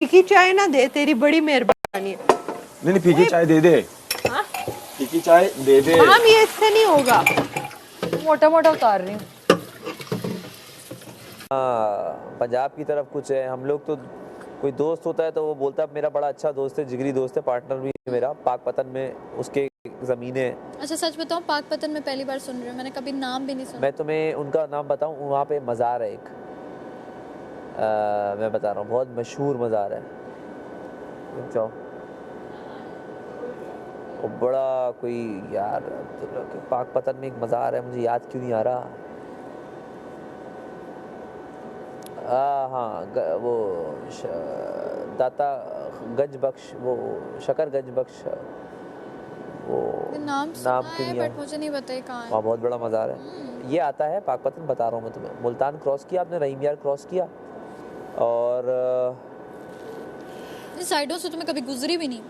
फीकी चाय ना दे, तेरी बड़ी मेहरबानी है। नहीं फीकी चाय दे दे। हाँ? फीकी चाय दे दे। हम ये इससे नहीं होगा। मोटा मोटा उतार रही हूँ। पंजाब की तरफ कुछ है। हम लोग तो कोई दोस्त होता है तो वो बोलता है मेरा बड़ा अच्छा दोस्त है, जिगरी दोस्त है, पार्टनर भी है मेरा। पाकपतन में उसके ज़मीनें। अच्छा सच बताऊं, पाकपतन में पहली बार सुन रही हूँ, मैंने कभी नाम भी नहीं सुना। मैं तुम्हें उनका नाम बताऊं, वहाँ पे मज़ार है एक। मैं बता रहा हूँ, बहुत मशहूर मज़ार है। जाओ, वो बड़ा कोई यार पाकपतन में एक मज़ार है, मुझे याद क्यों नहीं आ रहा। हाँ, वो दाता गंज बख्श, वो शकर गंज बख्श, वो नाम क्यों नहीं बट मुझे नहीं पता कहाँ है। वहाँ बहुत बड़ा मज़ार है। ये आता है पाकपतन, बता रहा हूँ मैं तुम्हें। मुल्तान क्रॉस किया आपने, रहीम यार क्रॉस किया, और इस साइडों से तो मैं कभी गुजरी भी नहीं।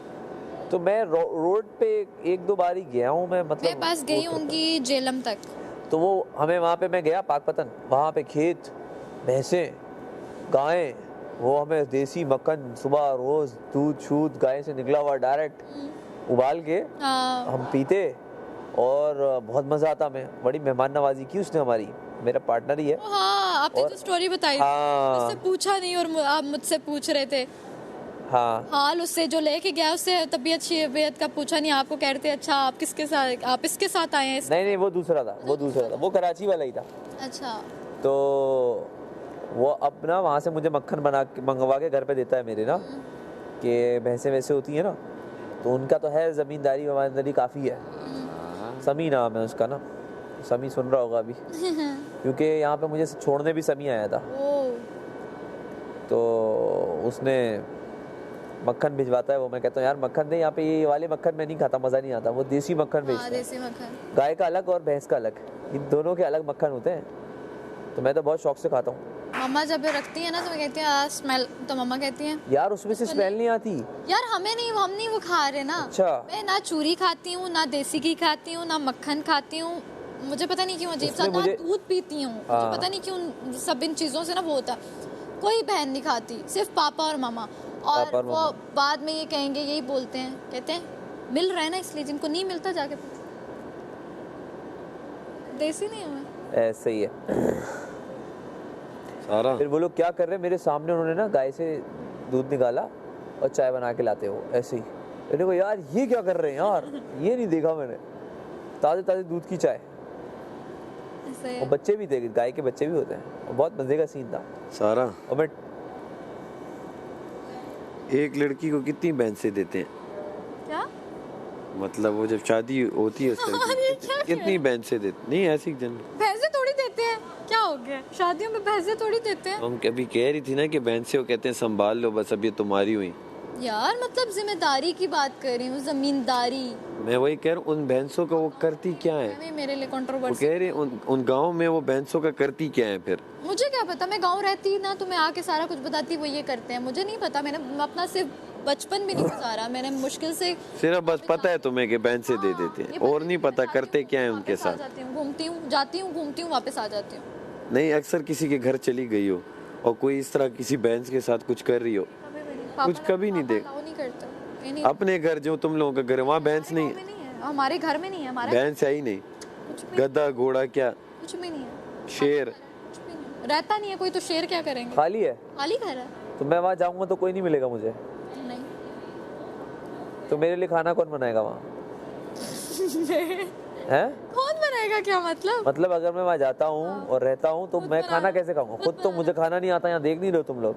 तो मैं रोड पे एक दो बार ही गया हूँ मैं, मतलब मेरे पास गई होंगी जेलम तक। तो वो हमें वहाँ पे मैं गया पाकपतन, वहाँ पे खेत, भैंसें, गायें, वो हमें देसी मक्खन सुबह रोज दूध शूद गाय से निकला हुआ डायरेक्ट उबाल के हम पीते, और बहुत मजा आता। हमें बड़ी मेहमान नवाजी की उसने हमारी, मेरा पार्टनर ही है। हाँ, आपने जो स्टोरी बताई, उससे पूछा नहीं और आप मुझसे पूछ रहे थे। हाँ, हाल उससे जो लेके गया, उससे तबीयत शबीयत का पूछा नहीं, आपको कह रहे थे अच्छा आप किसके साथ, आप इसके साथ आए हैं। नहीं वो दूसरा था, वो कराची वाला ही था। अच्छा, तो वो अब ना वहाँ से मुझे मक्खन बना के मंगवा के घर पे देता है मेरे ना, कि भैंसें वैसे होती है ना, तो उनका तो है ज़मींदारी वमींदारी काफ़ी है। समी नाम है उसका ना, समी सुन रहा होगा अभी क्योंकि यहाँ पे मुझे छोड़ने भी समी आया था। तो उसने मक्खन भिजवाता है, वो मैं कहता हूँ यार मक्खन दे, यहाँ पे ये वाले मक्खन मैं नहीं खाता, मज़ा नहीं आता। वो देसी मक्खन बेचता है, देसी मक्खन। गाय का अलग और भैंस का अलग, इन दोनों के अलग मक्खन होते हैं। तो मैं तो बहुत शौक से खाता हूँ। मम्मा जब रखती है ना तो कहती है स्मेल, तो मम्मा कहती है यार उसमें से स्मेल नहीं आती। यार हमें नहीं, हम नहीं वो खा रहे ना। अच्छा, मैं ना चूरी खाती हूँ, ना देसी घी खाती हूँ, ना मक्खन खाती हूँ। मुझे पता नहीं क्यों अजीब सा, ना दूध पीती हूँ। मुझे पता नहीं क्यों सब इन चीज़ों से ना वो होता। कोई बहन नहीं खाती, सिर्फ पापा और मामा। और वो बाद में ये कहेंगे, यही बोलते हैं, कहते हैं मिल रहा है ना इसलिए, जिनको नहीं मिलता जाके पूछो। देसी नहीं हूँ मैं, ऐसे ही है सारा। फिर वो लोग क्या कर रहे हैं, मेरे सामने उन्होंने ना गाय से दूध निकाला और चाय बना के लाते हो ऐसे ही। मैंने कहा यार ये क्या कर रहे हैं यार, ये नहीं देखा मैंने, ताज़े ताज़े दूध की चाय। और बच्चे भी थे, गाय के बच्चे भी होते हैं, और बहुत मजे का सीन था सारा। और मैं एक लड़की को कितनी भैंसें देते हैं? क्या मतलब वो जब शादी होती है उस लड़की कितनी भैंसें देते? नहीं ऐसी जन भैंसे थोड़ी देते हैं, क्या हो गया, शादियों में भैंसे थोड़ी देते हैं। हम कभी कह रही थी ना कि भैंसे वो कहते हैं संभाल लो बस, अब ये तुम्हारी हुई। यार मतलब जिम्मेदारी की बात कर रही हूँ, जमींदारी। मैं वही कह रहा हूँ, उन भैंसों का वो करती क्या है? मेरे लिए वो कंट्रोवर्सी। कह रहे उन गाँव में वो भैंसों का करती क्या है फिर? मुझे क्या पता, मैं गांव रहती ना तो मैं आके सारा कुछ बताती, वो ये करते हैं, मुझे नहीं पता। मैंने अपना सिर्फ बचपन भी नहीं गुजारा, मैंने मुश्किल से सिर्फ बस पता है तुम्हें कि भैंसे दे देते हैं, और नहीं पता करते क्या है उनके साथ। घूमती हूँ, जाती हूँ, घूमती हूँ, वापस आ जाती हूँ। नहीं, अक्सर किसी के घर चली गई हो और कोई इस तरह किसी भैंस के साथ कुछ कर रही हो, कुछ कभी नहीं देख। अपने घर जो तुम लोगों का घर है वहाँ भैंस नहीं है, हमारे घर में नहीं है, हमारा भैंस है ही नहीं। गधा घोड़ा क्या कुछ भी नहीं है, शेर रहता नहीं है कोई, तो शेर क्या करेंगे? खाली है, खाली घर है। तो मैं वहाँ जाऊँगा तो कोई नहीं मिलेगा मुझे। नहीं तो मेरे लिए खाना कौन बनाएगा वहाँ है? कौन बनाएगा? क्या मतलब अगर मैं वहाँ जाता हूँ और रहता हूँ तो मैं खाना कैसे खाऊंगा? खुद तो मुझे खाना नहीं आता, यहाँ देख नहीं रहे तुम लोग।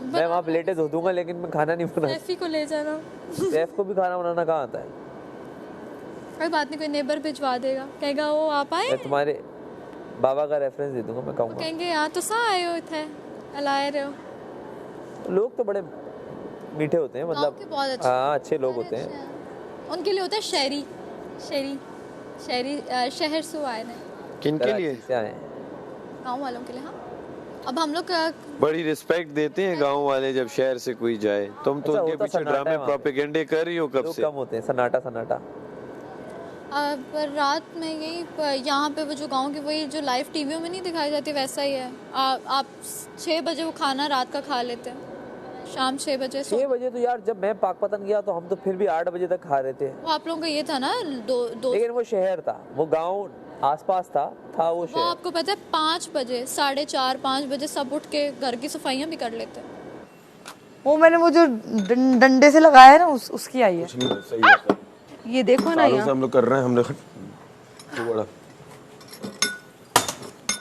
मैं वहाँ प्लेटें धो दूंगा लेकिन मैं खाना नहीं बना। शेफ को ले जाना। शेफ को भी खाना बनाना कहाँ आता है? कोई बात नहीं, कोई नेबर भिजवा देगा, कहेगा वो आप आए, मैं तुम्हारे बाबा का रेफरेंस दे दूंगा, मैं कहूँगा कहेंगे यहाँ तो सा आए हो थे, अलाए रहे हो। लोग तो बड़े मीठे होते हैं, मतलब हाँ अच्छे लोग होते हैं। उनके लिए होता है शहरी, शहरी शहरी शहर से आए ना। किनके लिए? गाँव वालों के लिए। हाँ, अब हम लोग बड़ी रिस्पेक्ट देते हैं गांव वाले जब शहर से कोई जाए। तुम तो उनके पीछे ड्रामे प्रोपेगेंडे कर रही हो कब से? कम होते हैं, सन्नाटा। पर रात में यही यहाँ पे वो जो गांव की वही जो लाइव टीवियों में नहीं दिखाई जाती वैसा ही है। आप 6 बजे वो खाना रात का खा लेते हैं, शाम 6 बजे 6 बजे तो यार जब मैं पाकपतन गया तो हम तो फिर भी 8 बजे तक खा रहे थे। वो आप लोगों का ये था ना दो लेकिन वो शहर था, वो गांव आसपास था वो वो शहर। आपको पता है 5 बजे 4:30-5 बजे सब उठ के घर की सफाइयां भी कर लेते हैं। वो मैंने वो जो डंडे से लगाया है ना उसकी आई है। कुछ नहीं, सही है। ये देखो ना सालों से यहाँ हम लोग कर रहे हैं, हमने तो बड़ा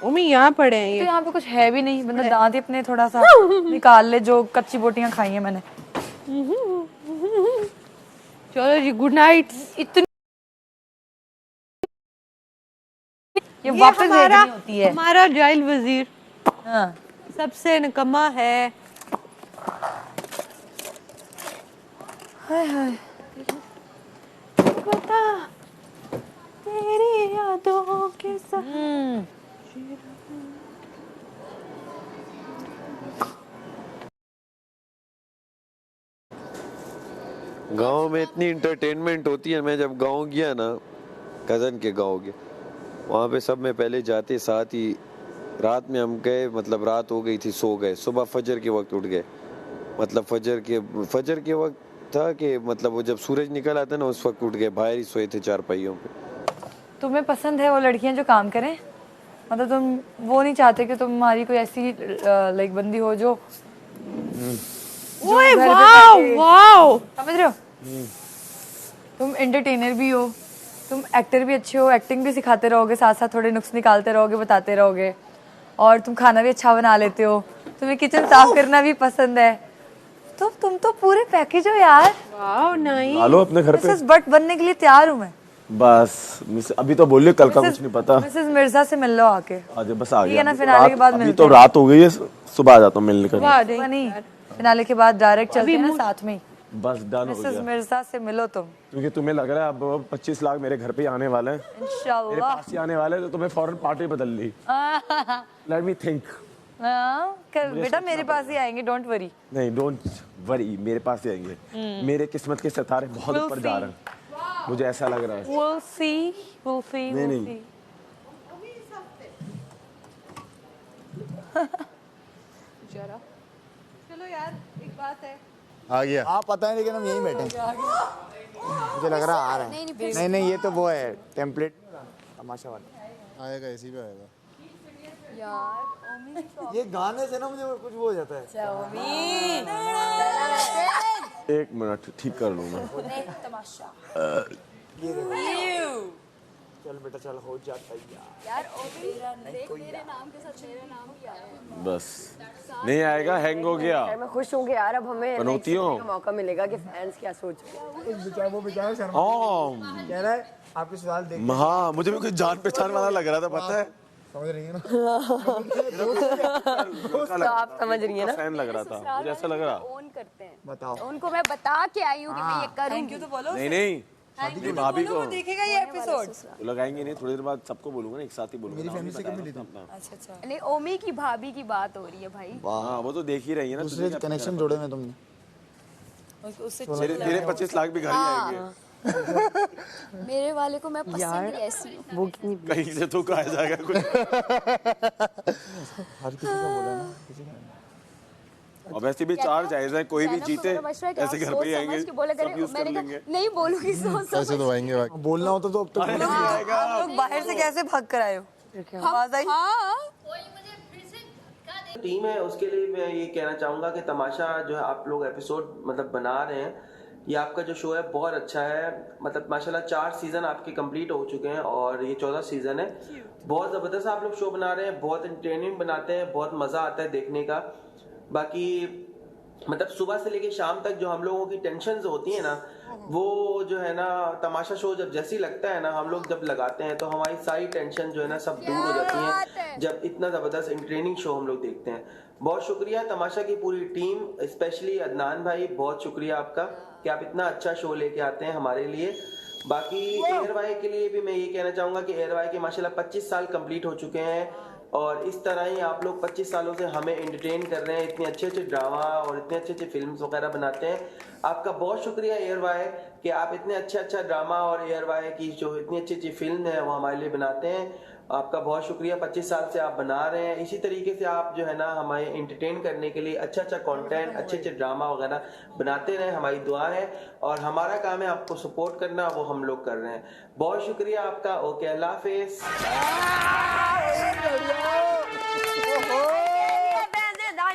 उम्मी यहाँ पड़े हैं तो ये। यहाँ पे कुछ है भी नहीं, मतलब दांत ही अपने थोड़ा सा निकाल ले जो कच्ची बोटियां खाई हैं मैंने। चलो जी, गुड नाइट। इतनी ये वापस भेजनी होती है। हमारा जाइल वजीर हाँ। सबसे निकम्मा है। हाय हाय। बता तेरी यादों के साथ गांव में इतनी इंटरटेनमेंट होती है। मैं जब गांव गया ना, कज़न के गांव गया, वहाँ पे सब में पहले जाते साथ ही रात में हम गए, मतलब रात हो गई थी, सो गए, सुबह फजर के वक्त उठ गए। मतलब फजर के वक्त था कि मतलब वो जब सूरज निकल आता ना उस वक्त उठ गए, बाहर ही सोए थे चारपाइयों पे। तुम्हें पसंद है वो लड़कियां जो काम करें, मतलब तुम वो नहीं चाहते कि तुम्हारी कोई ऐसी लाइक बंदी हो जो ओए घर पे वाओ बैठे- वाओ, समझ रहे हो? तुम एंटरटेनर भी हो, तुम एक्टर भी अच्छे हो, एक्टिंग भी सिखाते रहोगे, साथ साथ थोड़े नुक्स निकालते रहोगे, बताते रहोगे, और तुम खाना भी अच्छा बना लेते हो, तुम्हें किचन साफ करना भी पसंद है, तो तुम तो पूरे पैकेज हो यार। Wow nice. लो अपने घर पे मिसेस बट बनने के लिए तैयार हूँ मैं। बस अभी तो बोलिए, कल का कुछ नहीं पता। मिसेस मिर्जा से मिल लो आके। आज बस आ ठीक गया। है ना, फिनाले के बाद अभी मिलते तो हैं। रात हो गई है, सुबह आ जाता हूँ मिलने का। वाह सुबह नहीं, फिनाले के बाद डायरेक्ट चलते हैं ना साथ में ही। बस डन हो मिसेस गया, मिर्जा से मिलो तुम क्योंकि तुम्हें लग रहा है अब 25 लाख मेरे घर पे ही आने वाले हैं, मेरे इंशाल्लाह। पास ही आने वाले हैं, तो तुम्हें फौरन पार्टी बदल ली। Let me think. बेटा मेरे पास ही आएंगे, डोंट वरी। नहीं डोंट वरी, मेरे पास ही आएंगे। मेरे किस्मत के सितारे बहुत We'll ऊपर जा रहे हैं, मुझे ऐसा लग रहा है। We'll see, we'll see, नहीं, we'll नहीं। see. चलो यार, एक बात है, आ गया। हाँ पता है, लेकिन हम यहीं बैठे हैं। मुझे लग रहा आ रहा है। नहीं नहीं, ये तो वो है टेम्पलेट तमाशा वाला। आएगा, इसी पे आएगा यार। ये गाने से ना मुझे कुछ वो हो जाता है। एक मिनट ठीक कर लूँ मैं। ये देखो। चल बेटा चल, हो जाता है यार। बस नहीं आएगा, हैंग हो गया। मैं खुश हूँ कि यार अब हमें बनोती हो? का मौका मिलेगा कि फैंस क्या सोच रहे हैं। वो बेचारा शर्मा हाँ कह रहा है आपके सवाल देख हाँ, मुझे भी कोई जान पहचान वाला लग रहा था, पता है। समझ रही है ना। तो आप समझ रही है ना। फैन लग रहा था, मुझे ऐसा लग रहा। ओन करते हैं, बताओ। उनको मैं बता के आई हूँ कि मैं ये करूँगी। तो बोलो, नहीं नहीं, अपनी भाभी को देखेगा ये एपिसोड। तो लगाएंगे नहीं, थोड़ी देर बाद सबको बोलूंगा ना, एक साथ ही बोलूंगा। मेरी फैमिली से कब मिली थी? अच्छा अच्छा। नहीं, ओमी की भाभी की बात हो रही है भाई। हाँ वो तो देख ही रही है ना। दूसरे कनेक्शन जोड़े में तुमने। उससे तेरे 25 लाख भी घर ही आएंगे। मेरे वाले को मैं पसंद ही ऐसी हूँ। वो कितनी कहीं से तो कहा जाएगा कुछ। हर किसी का बोला ना, किसी का। और वैसे भी चार जायज है, कोई भी जीते ऐसे घर पे ही आएंगे, सब यूज कर लेंगे। नहीं बोलूंगी, सोच ऐसे तो आएंगे बाकी। बोलना होता तो अब तक बोला ही नहीं। आप लोग बाहर से कैसे भाग कर आए हो? आवाज आई? टीम है, उसके लिए मैं ये कहना चाहूँगा कि तमाशा जो है आप लोग एपिसोड मतलब बना रहे हैं, ये आपका जो शो है बहुत अच्छा है। मतलब माशाल्लाह 4 सीज़न आपके कंप्लीट हो चुके हैं और ये 14 सीज़न है। बहुत ज़बरदस्त आप लोग शो बना रहे हैं, बहुत एंटरटेनिंग बनाते हैं, बहुत मज़ा आता है देखने का। बाकी मतलब सुबह से लेके शाम तक जो हम लोगों की टेंशन्स होती है ना, वो जो है ना तमाशा शो जब जैसी लगता है ना, हम लोग जब लगाते हैं तो हमारी सारी टेंशन जो है ना सब दूर हो जाती हैं जब इतना ज़बरदस्त एंटरटेनिंग शो हम लोग देखते हैं। बहुत शुक्रिया तमाशा की पूरी टीम, स्पेशली अदनान भाई, बहुत शुक्रिया आपका कि आप इतना अच्छा शो लेके आते हैं हमारे लिए। बाकी एयर वाई के लिए भी मैं ये कहना चाहूँगा कि एयर वाई के माशाल्लाह 25 साल कंप्लीट हो चुके हैं और इस तरह ही आप लोग 25 सालों से हमें एंटरटेन कर रहे हैं, इतने अच्छे अच्छे ड्रामा और इतने अच्छे अच्छे फिल्म्स वगैरह बनाते हैं। आपका बहुत शुक्रिया एयर वाई कि आप इतने अच्छा ड्रामा और एयर वाई की जो इतनी अच्छी अच्छी फिल्म है वो हमारे लिए बनाते हैं। आपका बहुत शुक्रिया। 25 साल से आप बना रहे हैं, इसी तरीके से आप जो है ना हमें एंटरटेन करने के लिए अच्छा अच्छा कंटेंट, अच्छे अच्छे ड्रामा वगैरह बनाते रहें, हमारी दुआ है। और हमारा काम है आपको सपोर्ट करना, वो हम लोग कर रहे हैं। बहुत शुक्रिया आपका। ओके, अल्लाह हाफिज।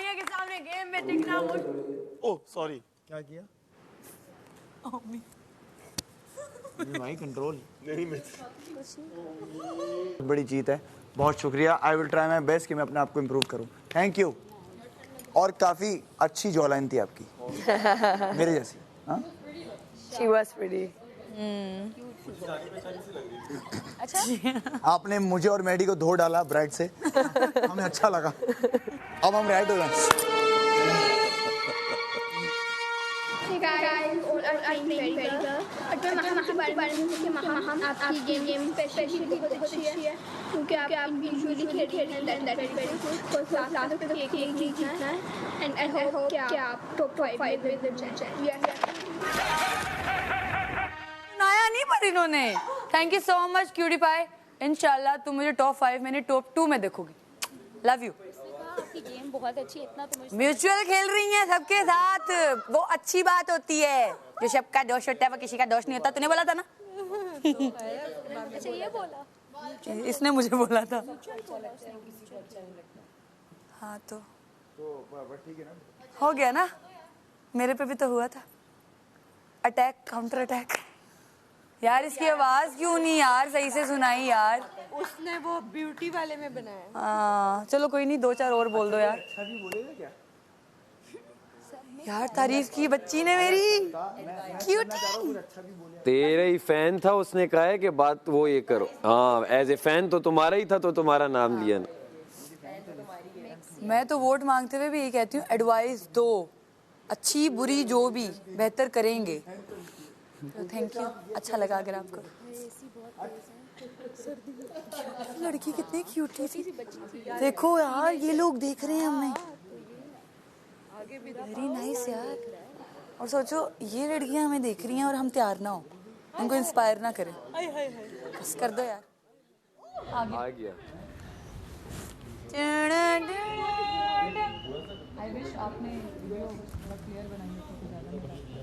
के सामने गेम में टिकना ओह सॉरी, क्या किया भाई? कंट्रोल नहीं मैं बड़ी जीत है। बहुत शुक्रिया। I will try my best कि मैं अपने आप को इम्प्रूव करूं। Thank you. और काफी अच्छी जॉ लाइन थी आपकी, मेरे जैसी। हाँ, She was pretty. अच्छा, आपने मुझे और मैडी को धो डाला ब्राइड से, हमें अच्छा लगा। अब हम राइट हो गए। आपकी गेम स्पेशली बहुत अच्छी है क्योंकि आप इंडिविजुअली खेल रहे हैं एंड आई होप कि आप टॉप 5 में जाएं। नया नहीं पर इन्होंने। Thank you so much cutie pie. इंशाल्लाह तुम मुझे टॉप 5 में नहीं टॉप 2 में देखोगी। Love you. आपकी गेम बहुत अच्छी है, इतना तो मुझे म्यूचुअल खेल रही हैं सबके साथ, वो अच्छी बात होती है। जो सबका दोष होता है वो किसी का दोष नहीं होता। तूने बोला था ना? अच्छा ये बोला, इसने मुझे बोला था। हाँ तो हो गया ना, मेरे पे भी तो हुआ था अटैक, काउंटर अटैक। यार इसकी आवाज क्यों नहीं यार सही से सुनाई यार? उसने वो ब्यूटी वाले में बनाया। हाँ चलो कोई नहीं, 2-4 और बोल दो यार। यार तारीफ की बच्ची ने मेरी, क्यूटी। तेरा ही फैन था, उसने कहा है कि बात वो ये करो। हाँ, एज ए फैन तो तुम्हारा ही था, तो तुम्हारा नाम लिया ना। मैं तो वोट मांगते हुए भी ये कहती हूँ, एडवाइस दो, अच्छी बुरी जो भी बेहतर करेंगे। तो थैंक यू, अच्छा लगा अगर आपको। लड़की कितनी क्यूटी थी। देखो यार ये लोग देख रहे हैं हमें, वेरी नाइस यार। और सोचो ये लड़कियां हमें देख रही हैं और हम तैयार ना हो, उनको इंस्पायर ना करें। बस कर दो यार। आ गया। आई विश आपने वीडियो थोड़ा क्लियर बनाई होती तो ज़्यादा मजा आता।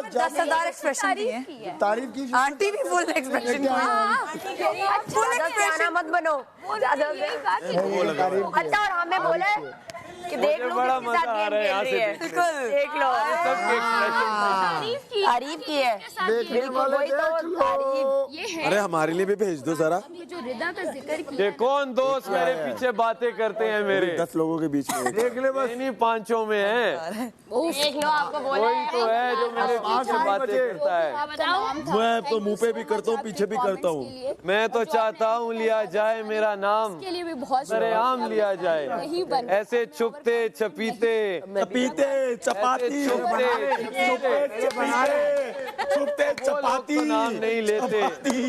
दस्तदार एक्सप्रेशन दिए, तारीफ की। आंटी भी फुल एक्सप्रेशन फुल एक्सप्रेशन मत बनो। अच्छा और हमें बोले कि देख लो बड़ा किसके साथ मजा आ गेम रहा है खेल रही है। बिल्कुल देख लो, तारीफ की है, बिल्कुल वही तो तारीफ ये है। अरे हमारे लिए भी भेज दो जरा। जो रिदा का जिक्र किया, ये कौन दोस्त मेरे पीछे बातें करते हैं मेरे? 10 लोगों के बीच में देख ले बस, इन्हीं 5 में है। देख लो आपको बोला वही तो है जो मेरे पीछे बातें करता है। मैं तो मुंह पे भी करता हूँ, पीछे भी करता हूँ। मैं तो चाहता हूँ लिया जाए मेरा नाम, के लिए भी बहुत सरेआम लिया जाए। यही बन ऐसे छुपते छपीते पीते चपाती, छुपते चपाती, नाम नहीं लेते।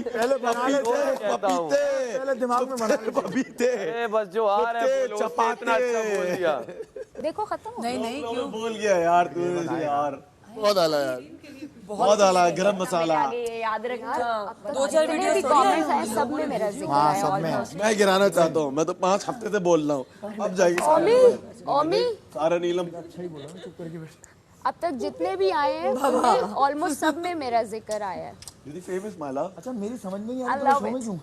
पहले पहले दिमाग में बना पपीते, बस जो आ रहा है बोलो, उसने इतना अच्छा बोल दिया। देखो खत्म हो नहीं नहीं क्यों बोल गया यार तू यार। बहुत आला यार, बहुत आला। गरम मसाला याद रखना। 2-4 वीडियो भी कमेंट्स आए, सब में मेरा जिक्र है। और मैं गिराना चाहता हूँ। मैं तो 5 हफ्ते से बोल रहा हूँ, अब जाएगी ओमी सारा नीलम। अब तक जितने भी आए हैं ऑलमोस्ट सब में मेरा जिक्र आया है। दीदी फेमस माला। अच्छा मेरी समझ में नहीं आ I रहा love तो it. मैं क्यों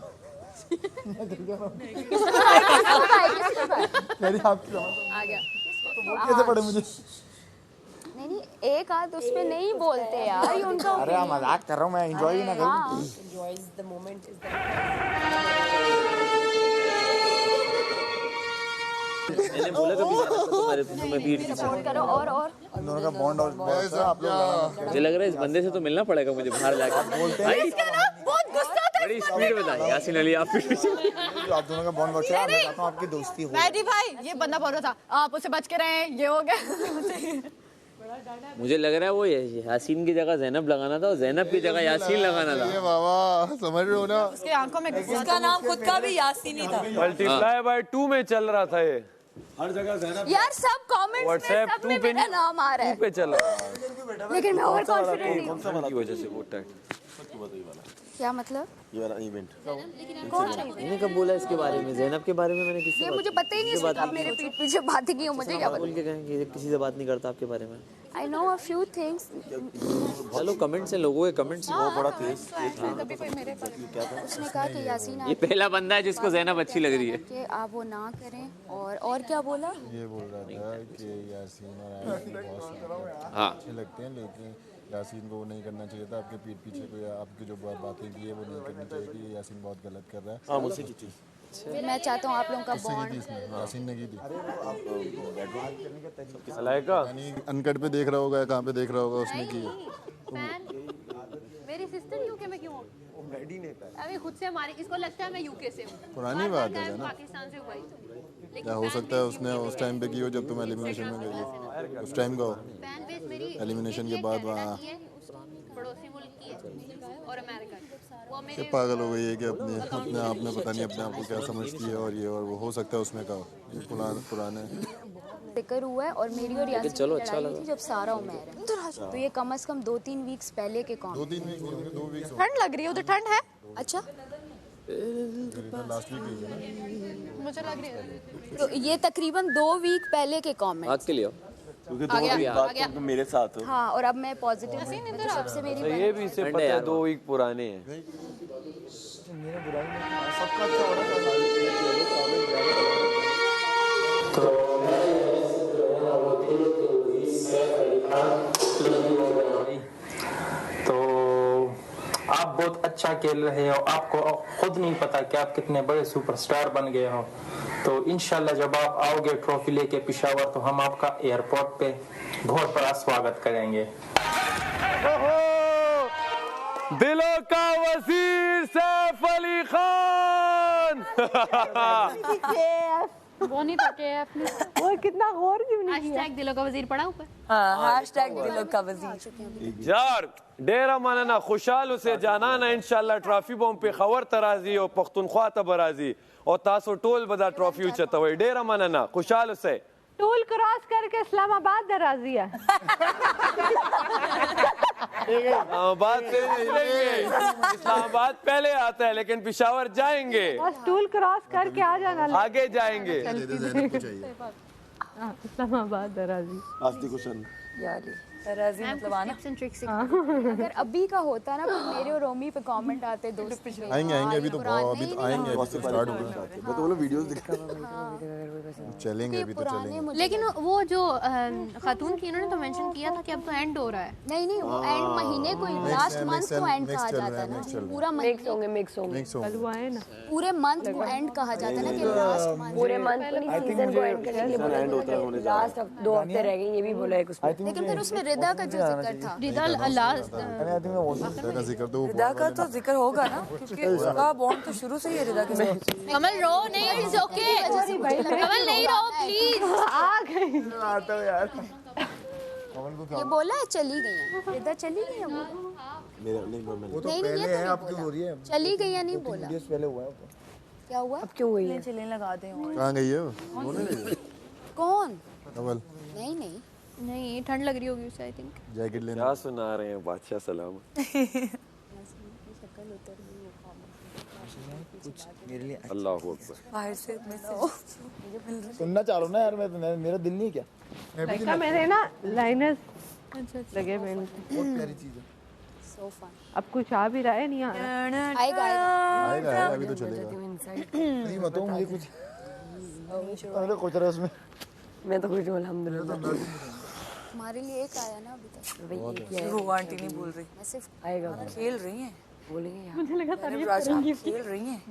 आपकी आ गया। कैसे पड़े मुझे? नहीं एक आध उसमें नहीं बोलते यार, ये उनका अरे मजाक कर रहा हूँ मैं, एंजॉय भी ना करूँ। मैंने बोला कभी तुम्हारे तुम्हें भीड़ की सपोर्ट करो। और दोनों का बॉन्ड और बहुत है आप लोग। मुझे लग रहा है इस बंदे से तो मिलना पड़ेगा मुझे बाहर जाकर। भाई बहुत गुस्सा था। बड़ी स्पीड में था यासीन अली आप। आप दोनों का बॉन्ड बहुत अच्छा है। मैं चाहता हूँ आपकी दोस्ती हो। मैडी भाई, ये बंदा बोल रहा था आप उससे बच के रहें, ये हो गया। मुझे लग रहा है वो यासीन की जगह जैनब लगाना था और जैनब की जगह यासीन लगाना था। ये बाबा समझ रहे हो ना, उसके आंखों में उसका नाम खुद का भी यासीन ही था। मल्टीप्लाई बाय 2 में चल रहा था ये, हर जगह जैनब। यार सब कमेंट्स में व्हाट्सएप सब 2 में पे मेरा नाम आ रहा है, पे चल रहा है लेकिन मैं ओवर कॉन्फिडेंट नहीं हूँ। की वजह से वो टैग। क्या मतलब? ये वाला इवेंट मैंने कब बोला इसके बारे में? जैनब के बारे में मैंने किसी ये मुझे पता ही नहीं है, आप मेरे पीठ पीछे बातें की हो, मुझे क्या पता। बोल के कहें किसी से बात नहीं करता आपके बारे में। I know a few things. चलो कमेंट से, लोगों के कमेंट से। वो बड़ा तेज कभी कोई मेरे पास उसने कहा कि यासीन ये पहला बंदा है जिसको जैनब अच्छी लग रही है कि आप वो ना करें, और क्या बोला? ये बोल रहा था कि यासीन और आयशा बहुत हाँ अच्छे लगते हैं, लेकिन यासीन को वो नहीं करना चाहिए था। आपके पीठ पीछे कोई आपकी जो बातें की है वो नहीं करनी चाहिए थी। ये यासीन बहुत गलत कर रहा है। हाँ मुझसे की थी। मैं चाहता हूँ आप लोगों का बॉन्ड। यासीन ने की थी। अलाइका यानी अनकट पे देख रहा होगा, कहाँ पे देख रहा होगा, उसने की है। मेरी सिस्टर यूके में क्यों हो? अभी खुद से हमारी इसको लगता है मैं यूके से हूँ। पुरानी बात है ना, पाकिस्तान से हुआ ही तो। क्या हो सकता है उसने उस टाइम पे की हो जब तुम एलिमिनेशन में गई हो, उस टाइम का हो। फैन बेस मेरी एलिमिनेशन के बाद वहाँ पड़ोसी मुल्क की है और अमेरिका की। वो ये मेरे पागल हो गई है कि अपने अपने आप में पता नहीं अपने आप को क्या समझती है, और ये और वो हो सकता है उसमें का हो। ये पुराने जिक्र हुआ है, और मेरी और यासीन की लड़ाई थी जब सारा उमर है, तो ये कम से कम 2-3 वीक्स पहले के कॉम। 2-3 वीक 2 वीक ठंड लग रही है उधर, ठंड है? अच्छा लास्ट वीक गई है ना। मुझे लग रही है तो ये तकरीबन 2 वीक पहले के कमेंट। आग के लिए क्योंकि 2 वीक बाद तुम मेरे साथ हो। हाँ, और अब मैं पॉजिटिव तो सबसे मेरी ये भी इसे पता है 2 वीक पुराने हैं। तो आप बहुत अच्छा खेल रहे हो, आपको खुद नहीं पता कि आप कितने बड़े सुपरस्टार बन गए हो। तो इंशाल्लाह जब आप आओगे ट्रॉफी लेके पेशावर, तो हम आपका एयरपोर्ट पे बहुत बड़ा स्वागत करेंगे। दिलों का वजीर सैफ अली खान। वो नहीं था KF ने। वो कितना गौर क्यों नहीं किया? हैशटैग दिलों का वजीर पड़ा ऊपर। हाँ हैशटैग दिलों का वजीर। यार डेरा मानना खुशहाल उसे जाना ना इंशाल्लाह ट्रॉफी बम पे खबर तराजी और पख्तूनख्वा तबराजी और तासो टोल बदा ट्रॉफी उचता हुए डेरा मानना खुशहाल उसे टोल क्रॉस करके इस्लामाबाद दराजी है। इस्लामाबाद से निकलेंगे, इस्लामाबाद पहले आता है लेकिन पेशावर जाएंगे, बस टोल क्रॉस करके आ जाना। आगे जाएंगे। इस्लामाबाद दराजी आस्ती कुशन यार तराजी मतलब आना। अगर अभी का होता ना, तो मेरे और रोमी पे कमेंट आते दोस्त पे। आएंगे अभी तो अभी तो आएंगे, अभी तो स्टार्ट हो गया। मैं तो बोला वीडियोस दिखा चलेंगे अभी तो चलेंगे। लेकिन वो जो खातून की इन्होंने तो मेंशन किया था कि अब तो एंड हो रहा है। नहीं वो एंड महीने को, लास्ट मंथ को एंड कहा जाता है ना, पूरा मिक्स होंगे मिक्स होंगे आए ना, पूरे मंथ को एंड कहा जाता है ना, कि लास्ट मंथ पूरे मंथ को नहीं सीजन को एंड करेंगे। लास्ट 2 हफ्ते रह गए, ये भी बोला है उसमें। लेकिन फिर उसमें रिदा का जो जिक्र था, रिदा लास्ट का जिक्र तो रिदा का तो जिक्र होगा ना, क्योंकि उसका बॉन्ड तो शुरू से ही है रिदा के साथ। कमल रो नहीं, इट्स ओके। कमल नहीं रो प्लीज। आ गई। आता है यार। ये बोला है चली गई है, रिदा चली गई है। मेरा नहीं वो तो पहले है, आपकी हो रही है। चली गई या नहीं बोला? पहले हुआ है वो। क्या हुआ? अब क्यों हुई है? चलें लगाते हैं। कहाँ गई है वो? कौन? कमल नहीं ठंड लग रही होगी उसे, आई थिंक। जैकेट लेना। क्या सुना रहे हैं बादशाह सलाम। अल्लाह अकबर। बाहर से सुनना चाहो ना यार, मैं मेरा दिल नहीं क्या। लाइका मेरे ना लाइनर्स लगे मैंने। बहुत प्यारी चीज है। So fun. अब कुछ आ भी रहा है, नहीं आ रहा। आएगा अभी तो चलेगा। नहीं बताओ मुझे कुछ। अरे कुछ रहा उसमें। मैं तो खुश हूँ अल्हम्दुलिल्लाह। हमारे लिए एक आया ना अभी तक। वो आंटी नहीं बोल रही, मैं सिर्फ आएगा खेल रही हैं। बोलेंगे। मुझे लगा खेल रही हैं,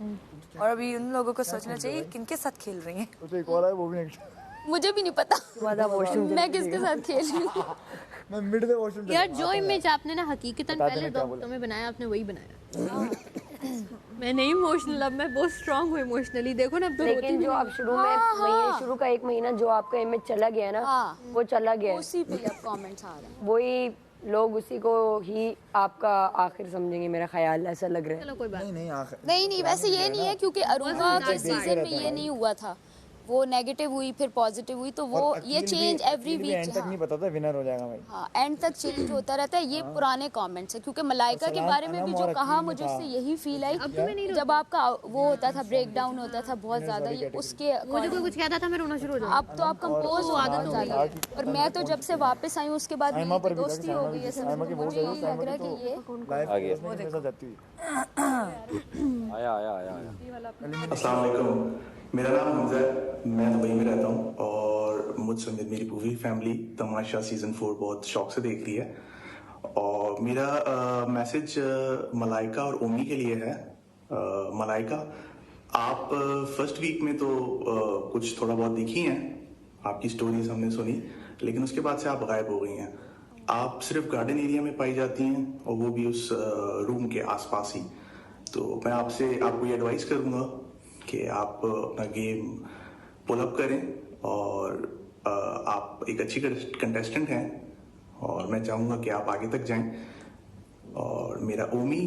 और अभी उन लोगों को सोचना चाहिए किनके साथ खेल रही हैं। तो एक और है, वो भी नेक्स्ट। मुझे भी नहीं पता मैं किसके साथ खेल रही हूँ। मैं मिड में वॉशरूम। यार जो इमेज आपने ना हकीकतन पहले दोस्तों में बनाया, आपने वही बनाया। मैं नहीं इमोशनल, अब मैं बहुत स्ट्रांग हूँ इमोशनली, देखो ना अब तो रोती लेकिन भी जो आप शुरू में महीने शुरू का 1 महीना जो आपका इमेज चला गया ना, वो चला गया, उसी पे अब कमेंट्स आ रहे हैं। वही लोग उसी को ही आपका आखिर समझेंगे, मेरा ख्याल ऐसा लग रहा है। चलो कोई बात नहीं आखिर नहीं वैसे ये नहीं है, क्योंकि अरुणा के सीजन में ये नहीं हुआ था, वो नेगेटिव हुई फिर पॉजिटिव हुई, तो वो ये चेंज एवरी वीक एंड तक नहीं पता था विनर हो जाएगा भाई। हाँ एंड तक चेंज होता रहता है, ये पुराने कमेंट्स है। क्योंकि मलाइका के बारे में भी जो कहा, मुझे उससे यही फील आई जब आपका वो होता था, ब्रेक डाउन होता था बहुत ज्यादा, ये उसके मुझे कोई कुछ कहता था मैं रोना शुरू हो जाती। अब तो आप कंपोज आदत हो गई। और मैं तो जब से वापस आई हूँ उसके बाद मेरी दोस्ती हो गई है सबसे, मुझे यही लग रहा है कि ये अस्सलाम वालेकुम, मेरा नाम हमजा है, मैं दुबई में रहता हूँ और मुझसे मेरी पूरी फैमिली तमाशा सीजन 4 बहुत शौक से देख रही है। और मेरा मैसेज मलाइका और ओमी के लिए है। मलाइका, आप फर्स्ट वीक में तो कुछ थोड़ा बहुत दिखी हैं, आपकी स्टोरीज हमने सुनी, लेकिन उसके बाद से आप गायब हो गई हैं। आप सिर्फ गार्डन एरिया में पाई जाती हैं और वो भी उस रूम के आसपास ही। तो मैं आपको ये एडवाइस करूँगा कि आप अपना गेम पुल अप करें और आप एक अच्छी कंटेस्टेंट हैं और मैं चाहूँगा कि आप आगे तक जाएं। और मेरा ओमी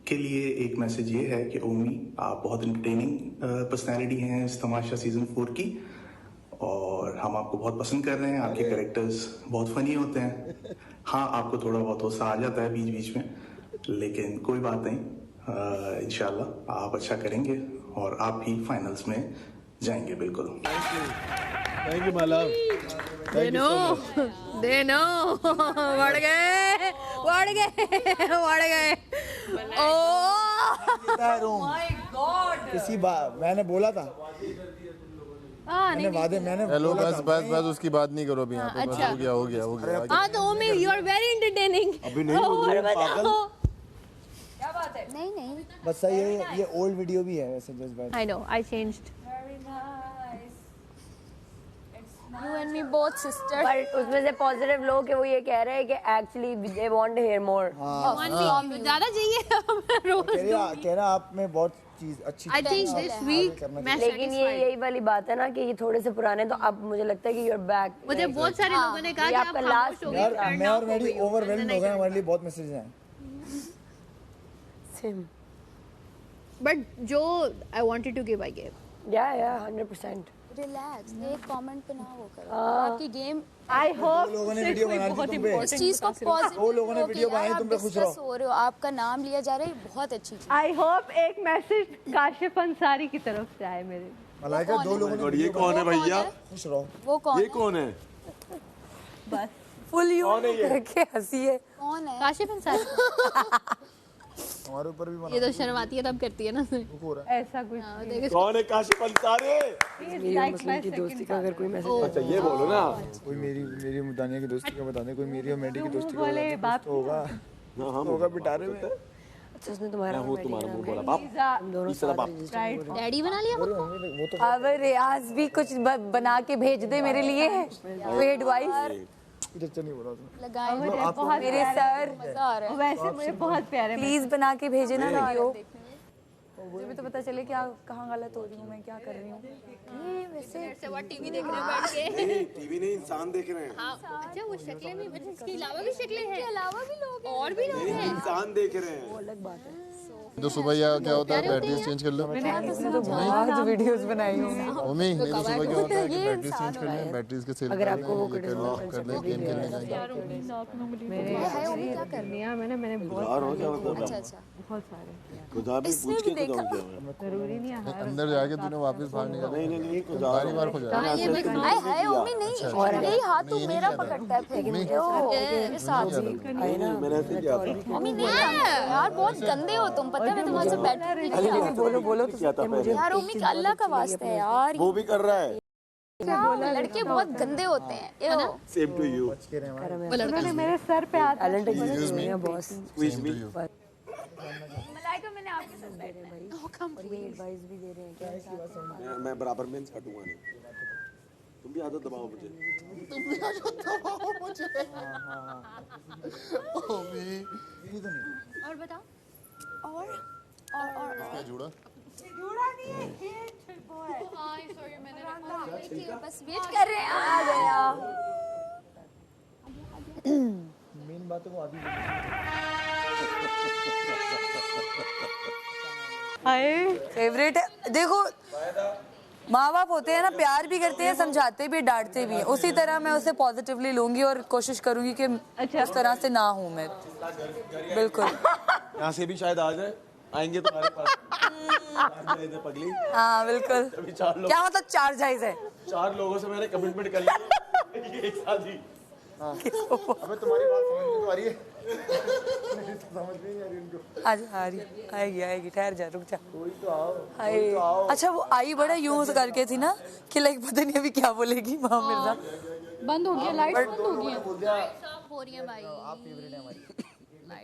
के लिए एक मैसेज ये है कि ओमी, आप बहुत इंटरटेनिंग पर्सनैलिटी हैं इस तमाशा सीजन 4 की और हम आपको बहुत पसंद कर रहे हैं। आपके कैरेक्टर्स बहुत फनी होते हैं। हाँ, आपको थोड़ा बहुत गुस्सा आ जाता है बीच बीच में, लेकिन कोई बात नहीं, इंशाल्लाह आप अच्छा करेंगे और आप भी फाइनल्स में जाएंगे बिल्कुल। Thank you my love. They know बढ़ गए माय गॉड, किसी बात मैंने बोला था, मैंने हेलो, बस उसकी बात नहीं करो अभी यहाँ पे। अच्छा। हो गया। हाँ तो ओमी, यू आर वेरी एंटरटेनिंग। अभी नहीं बोल रहे हैं, पागल। क्या बात है? नहीं बस सही है, ये ओल्ड वीडियो भी है वैसे just by. I know, I changed. You and me both sister. पर उसमें से पॉजिटिव लोग हैं, वो ये कह रहे हैं कि actually they want to hear more. ज्यादा चाहिए कह रहा आप में बहुत चीज अच्छी। आई थिंक दिस वीक मैं लेकिन ये यही वाली बात है ना कि ये थोड़े से पुराने, तो अब मुझे लगता है कि यू आर बैक। मुझे बहुत सारे लोगों ने कहा कि आपका लास्ट हो गया। मैं और मेरी ओवरवेल्म हो गए, हमारे लिए बहुत मैसेज हैं। सेम, बट जो I wanted to give I give. या 100%। रिलैक्स, एक कमेंट पे ना वो करो। आपकी गेम, आई होप लोगों ने वीडियो बना दी तुम पे, इस चीज को पॉजिटिव, वो लोगों ने वीडियो बनाई, तुम पे खुश हो रहे हो, आपका नाम लिया जा रहा है, बहुत अच्छी चीज। आई होप एक मैसेज काशिफ अंसारी की तरफ से आए मेरे। मलाइका, 2 लोगों ने। ये कौन है भैया? खुश रहो। वो कौन है? ये कौन है? बस फुल यू करके हंसी है। कौन है? काशिफ अंसारी। हमारे ऊपर भी बना। ये तो शर्म आती है तब करती है ना। ऐसा कुछ कौन है काशिफ अंसारी? मुस्लिम की दोस्ती का अगर कोई मैसेज, अच्छा ये बोलो ना। कोई मेरी दानिया की दोस्ती का बता दे, कोई मेरी और मैडी की दोस्ती का बता दे, होगा होगा बिटारे में। अच्छा उसने तुम्हारा मुंह बोला बाप, तीसरा बाप। डैडी बना लिया वो तो अब रियाज भी कुछ बना के भेज दे मेरे लिए, कोई एडवाइस। अच्छा नहीं बोला था। लगाए मेरे सर, मजा आ रहा है। वैसे मुझे बहुत प्यारे प्लीज बना के भेजे ना वीडियो, मुझे भी तो पता चले क्या कहाँ गलत हो रही हूँ, मैं क्या कर रही हूँ। ये वैसे से वो टीवी देख रहे हैं बैठ के। टीवी नहीं, इंसान देख रहे हैं। हाँ, अच्छा वो शक्लें भी, इसके अलावा भी शक्लें हैं, अलावा भी लोग हैं। और भी लोग हैं। इंसान देख रहे हैं, वो अलग बात है। तो सुबह क्या होता है, बैटरीज चेंज कर लो। बहुत वीडियोस बनाई हूँ मम्मी, नहीं तो सुबह क्या होता है कि बैटरीज चेंज कर लें, बैटरीज के सेल अगर आपको वो कर लें, गेम खेलने जाएंगे। है वो भी क्या करनी है? मैंने बहुत अच्छा बहुत सारे खुदा भी पूछ के तो क्या है, जरूरी नहीं है। अंदर जाके तूने वापस बाहर निकल। नहीं खुदा बारी बार हो जाए। ये भी आए है ओमी नहीं, और यही हाथ तू मेरा पकड़ता है फिर मेरे साथ आई ना, मैंने ऐसे किया था। ओमी नहीं यार, बहुत गंदे हो तुम, पता है मैं तुम्हारे से बैठ बोलो तो क्या था पहले? यार ओमी का अल्लाह का वास्ता है यार, वो भी कर रहा है। क्या लड़के बहुत गंदे होते हैं, है ना? Same to you. उन्होंने मेरे सर पे हाथ टैलेंट है बॉस। स्क्वीज मी। मलाइका, मैंने आपके साथ बैठा है और ये एडवाइस भी दे रहे हैं क्या? मैं बराबर में हटूंगा नहीं। तुम भी आदत दबाओ मुझे। और बताओ। और क्या जुड़ा? सॉरी मैंने देखिए बस वेट कर रहे हैं आ गया मेन बात है वो आदि हाय फेवरेट है। देखो माँ बाप होते हैं ना, प्यार भी करते हैं, समझाते भी, डांटते भी हैं। उसी तरह मैं उसे पॉजिटिवली लूंगी और कोशिश करूंगी कि उस तरह से ना हूँ मैं। बिल्कुल यहाँ से भी शायद आ जाए, आएंगे तुम्हारे पास पगली। हाँ बिल्कुल। क्या मतलब 4 जायज है? 4 लोगों से मैंने कमिटमेंट कर लिया एक साल ही। अबे तुम्हारी बात समझ में तो आ रही है समझ में नहीं आ रही उनको। आज आ रही आएगी ठहर जा, रुक जा। कोई तो आओ हाय अच्छा वो आई बड़ा यूं करके थी ना कि लाइक पता नहीं अभी क्या बोलेगी माँ मिर्जा। बंद हो गया, लाइट बंद हो गई हो रही है भाई। आप फेवरेट है हमारी।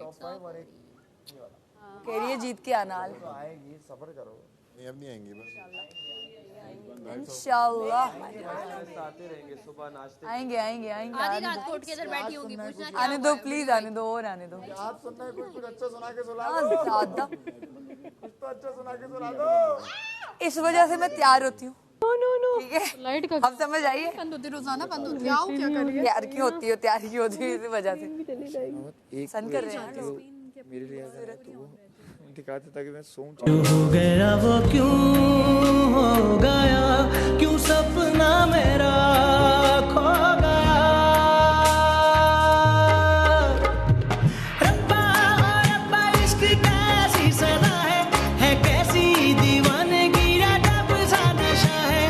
टॉप 5 और एक कह रही है जीत के आना। आएगी, सफर करो। नहीं अब नहीं आएंगे बस। इंशाल्लाह आते रहेंगे सुबह नाश्ते। आएंगे आएंगे आएंगे। आधी रात कोर्ट के अंदर बैठी होंगी, पूछना क्या आने दो प्लीज, आने दो और आने दो। आप सुनना है कुछ अच्छा सुना के सुना हाँ, दो। ज्यादा कुछ तो अच्छा सुना के सुना दो। इस वजह से मैं तैयार होती हूँ। नो ठीक है लाइट का अब समझ आइए। बंद होती रोजाना बंद होती है। आओ क्या कर रही है? तैयार क्यों होती हो, तैयार क्यों होती है इस वजह से। सन कर रहे हैं मेरे लिए ऐसा तो दिखाते ताकि मैं सोऊं। हो गया वो क्यों हो गया, क्यों सपना मेरा खो गया। रब्बा ओ रब्बा इश्क कैसी सदा है कैसी दीवानगी अजब सा नशा है।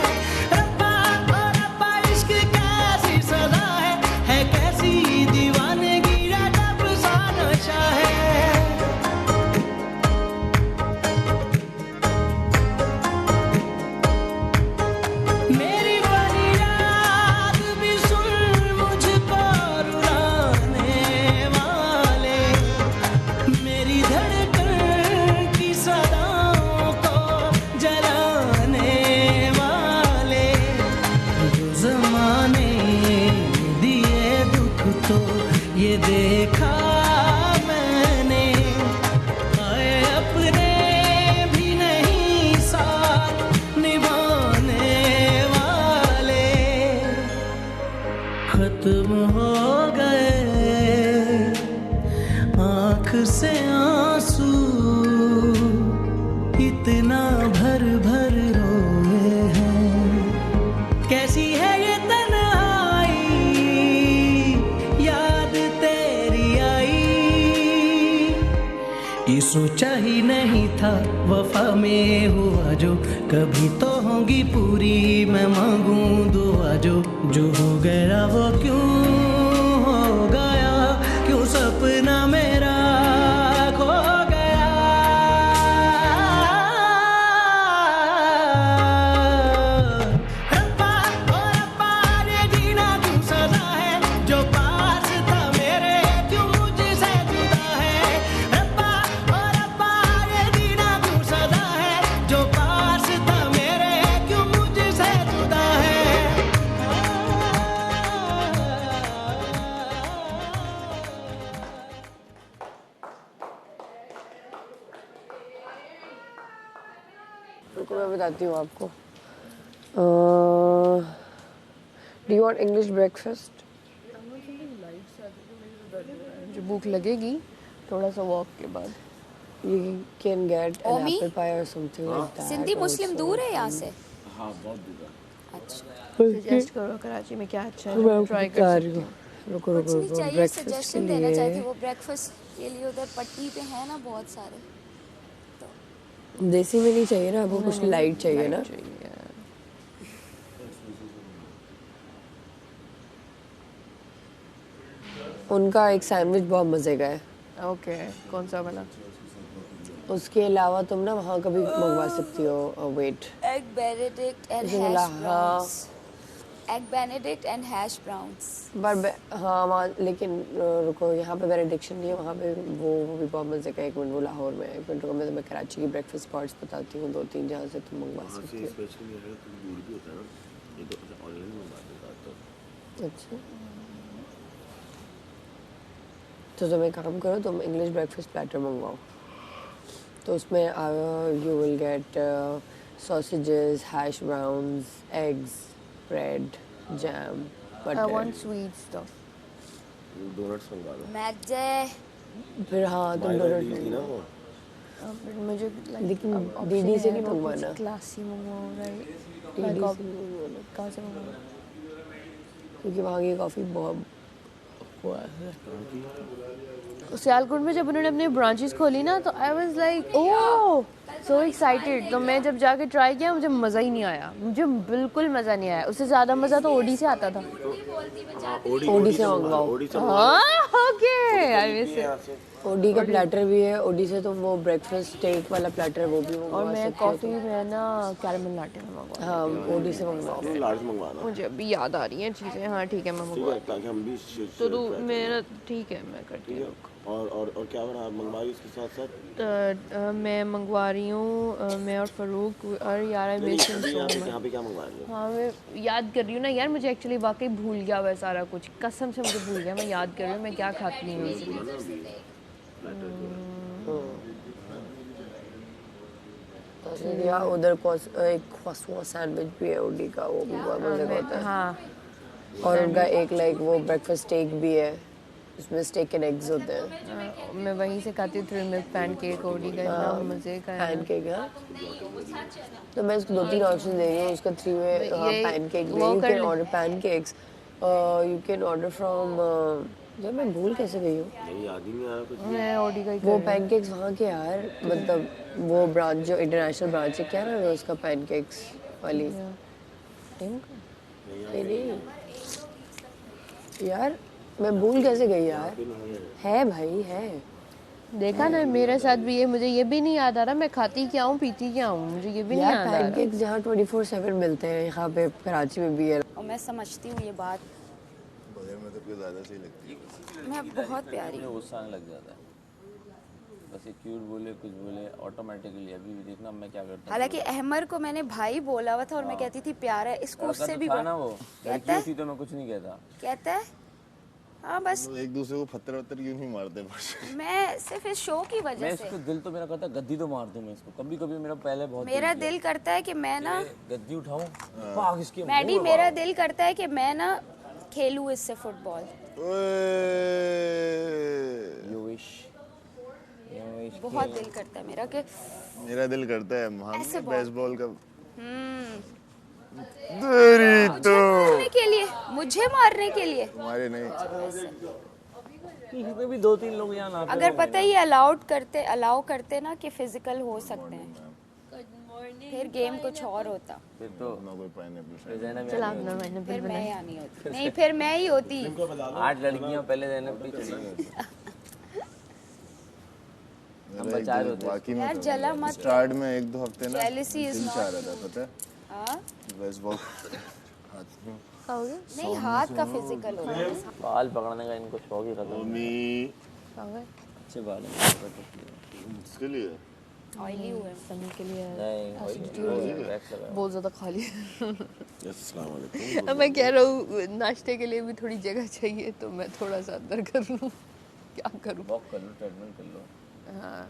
रब्बा ओ रब्बा इश्क कैसी सदा है कैसी दीवानगी अजब सा नशा है। मेरी फरियाद भी सुन मुझको रुलाने वाले, मेरी धड़कन की सदाओं को जलाने वाले। जो ज़माने दिए दुख तो ये देखा मैंने, आए अपने भी नहीं साथ निभाने वाले। खत्म हो गए आँख से आंसू, इतना भर भर रोए हैं। कैसी है ये तन्हाई, याद तेरी आई। ये सोचा ही नहीं था वफा में हुआ जो, कभी तो होंगी पूरी मैं मांगूं दुआ जो हो गया वो क्यों हो गया, क्यों सपना मेरा खो गया। रब्बा ओ रब्बा ये जीना क्यों सजा है, जो पास था मेरे क्यों मुझसे जुदा है। रब्बा ओ रब्बा ये जीना क्यों सजा है, जो पास था मेरे क्यों मुझसे जुदा है। रुको मैं बताती हूँ आपको। Do you want English breakfast? जो भूख लगेगी थोड़ा सा वॉक के बाद। You can get an Omi? apple pie or something like that. Sindhi Muslim also. दूर है यहाँ से? हाँ बहुत दूर है। अच्छा सजेस्ट करो कराची में क्या अच्छा मैं है, आपको ट्राई बता कर रही सकती हूँ। हूँ। रुको कुछ रुको नहीं रुको चाहिए, ब्रेकफास्ट के सजेशन देना चाहिए। लिए वो ब्रेकफास्ट के लिए उधर पट्टी पे है ना बहुत सारे। देसी में नहीं चाहिए ना, आपको कुछ लाइट चाहिए ना। उनका एक सैंडविच बहुत मजे का है। ओके कौन सा वाला? उसके अलावा तुम ना वहाँ कभी मंगवा सकती हो। वेट एग बेनेडिक्ट एंड मुझे मिला, hash browns. Egg benedict and hash browns. पर हाँ वहाँ लेकिन रुको, यहाँ पे बेनेडिक्शन नहीं है, वहाँ पे वो भी बहुत मजे का है। एक मिनट, वो लाहौर में है। एक मिनट रुको, मैं तुम्हें कराची की ब्रेकफास्ट स्पॉट्स बताती हूँ 2-3 जहाँ से तुम मंगवा सकती हो। अच्छा तो तुम एक काम करो, तुम इंग्लिश ब्रेकफास्ट प्लेटर मंगवाओ। तो उसमें you will get sausages, hash browns, eggs, bread, jam, butter. I want sweet stuff. Doughnuts मंगवा लो। मैजे फिर हाँ तुम डोनट थी ना वो। मुझे लेकिन दीदी से नहीं मंगवाना। क्लासी मंगवाओ राइट। दीदी से मंगवाना। कहाँ से मंगवाओ? क्योंकि वहाँ की कॉफ़ी बहुत हुआ है। सियालकोट में जब उन्होंने अपने ब्रांचेस खोली ना तो I was like oh so excited. तो मैं जब जाके ट्राई किया मुझे मज़ा ही नहीं आया, मुझे बिल्कुल मज़ा नहीं आया। उससे ज़्यादा मज़ा तो ओडी से आता था। ओडी से मंगवाओ। हाँ ओके आई मिस ओडी का प्लेटर भी है। ओडी से तुम वो ब्रेकफास्ट स्टेक वाला प्लेटर वो भी मंगवा और मैं सकते हो। कॉफ़ी में ना कैरेमल लाटे में मंगवा। हाँ ओडी से मंगवाओ। लार्ज मंगवाना। मुझे अभी याद आ रही हैं चीज़ें। हाँ ठीक है मैं ठीक मंगवा। है ताकि हम भी तो तू मेरा ठीक है मैं करती हूँ। और क्या बना आप मंगवा रही उसके साथ साथ? मैं मंगवा रही हूँ मैं और फरूक और यार आई मिस हिम सो यहाँ मच। पे क्या मंगवा रही हो? हाँ मैं याद कर रही हूँ ना यार, मुझे एक्चुअली वाकई भूल गया हुआ है सारा कुछ, कसम से मुझे भूल गया। मैं याद कर रही हूँ मैं क्या खाती हूँ। या उधर एक croissant सैंडविच भी है ओडी का, वो भी बहुत मजे का होता है। हाँ और उनका एक लाइक वो ब्रेकफास्ट स्टेक भी है, उसमें स्टेक एंड एग्स होते हैं। मैं वहीं से खाती हूँ थ्री मिल्क पैनकेक ओडी का, इतना मजे का है। पैनकेक है तो मैं इसको 2-3 ऑप्शन दे रही हूँ। उसका 3 वे पैनकेक भी, you can order pancakes, you can order from जब मैं भूल कैसे गई हूँ, याद ही नहीं आ रहा कुछ। मैं ओडी का ही वो पैनकेक्स वहाँ के यार, मतलब वो ब्रांच जो इंटरनेशनल ब्रांच है, क्या नाम है उसका पैनकेक्स वाली? नहीं यार मैं भूल कैसे गई यार। है भाई है। देखा ना मेरे साथ भी है, मुझे ये भी नहीं याद आ रहा मैं खाती क्या हूँ पीती क्या हूँ, मुझे ये भी नहीं याद आ रहा। पैनकेक्स जहाँ 24/7 मिलते हैं, यहाँ पे कराची में भी है। और मैं समझती हूँ ये बात, बगैर में तो ज़्यादा सही लगती है। मैं बहुत प्यारी हूँ। गुस्सा आने लग जाता है, बस ये क्यूट बोले कुछ बोले ऑटोमेटिकली। अभी भी देखना मैं क्या करता हूँ। हालांकि अहमर को मैंने भाई बोला हुआ था और मैं कहती थी प्यारा है, इसको उससे भी ना वो कहता है तो मैं कुछ नहीं कहता। कहता है हाँ बस एक दूसरे को पत्थर क्यों नहीं मारते? मैं सिर्फ इस शो की वजह से इसको दिल तो मेरा करता है गद्दी तो मार दूं मैं इसको। कभी कभी मेरा पहले बहुत मेरा दिल करता है कि मैं ना गद्दी उठाऊं, मैडी मेरा दिल करता है कि मैं ना खेलूं इससे फुटबॉल। बहुत दिल करता है मेरा कि मेरा दिल करता है बेसबॉल का। मुझे मारने के लिए तुम्हारे नहीं, इसमें भी 2-3 लोग यहाँ आते। अगर पता ही अलाउ करते ना कि फिजिकल हो सकते हैं, फिर गेम कुछ और होता। फिर तो फिर मैं यहाँ नहीं होती। नहीं फिर मैं ही होती। 8 लड़कियाँ पहले पे चली गई। हम बचा रहे होते यार जला मत। स्टार्ट में 1-2 हफ्ते ना Jealousy is दिल not- चाह रहा था, पता है हाँ बेसबॉल नहीं हाथ का फिजिकल होता है। बाल पकड़ने का इनको शौक ही खत्म। अच्छे बाल हैं इसके लिए ऑयली हुए सनी के लिए नहीं बहुत ज्यादा खा लिया। अस्सलाम वालेकुम। मैं कह रहा हूँ नाश्ते के लिए भी थोड़ी जगह चाहिए, तो मैं थोड़ा सा अंदर कर लूँ। क्या करूँ? वॉक कर लो, ट्रेडमिल कर लो। हाँ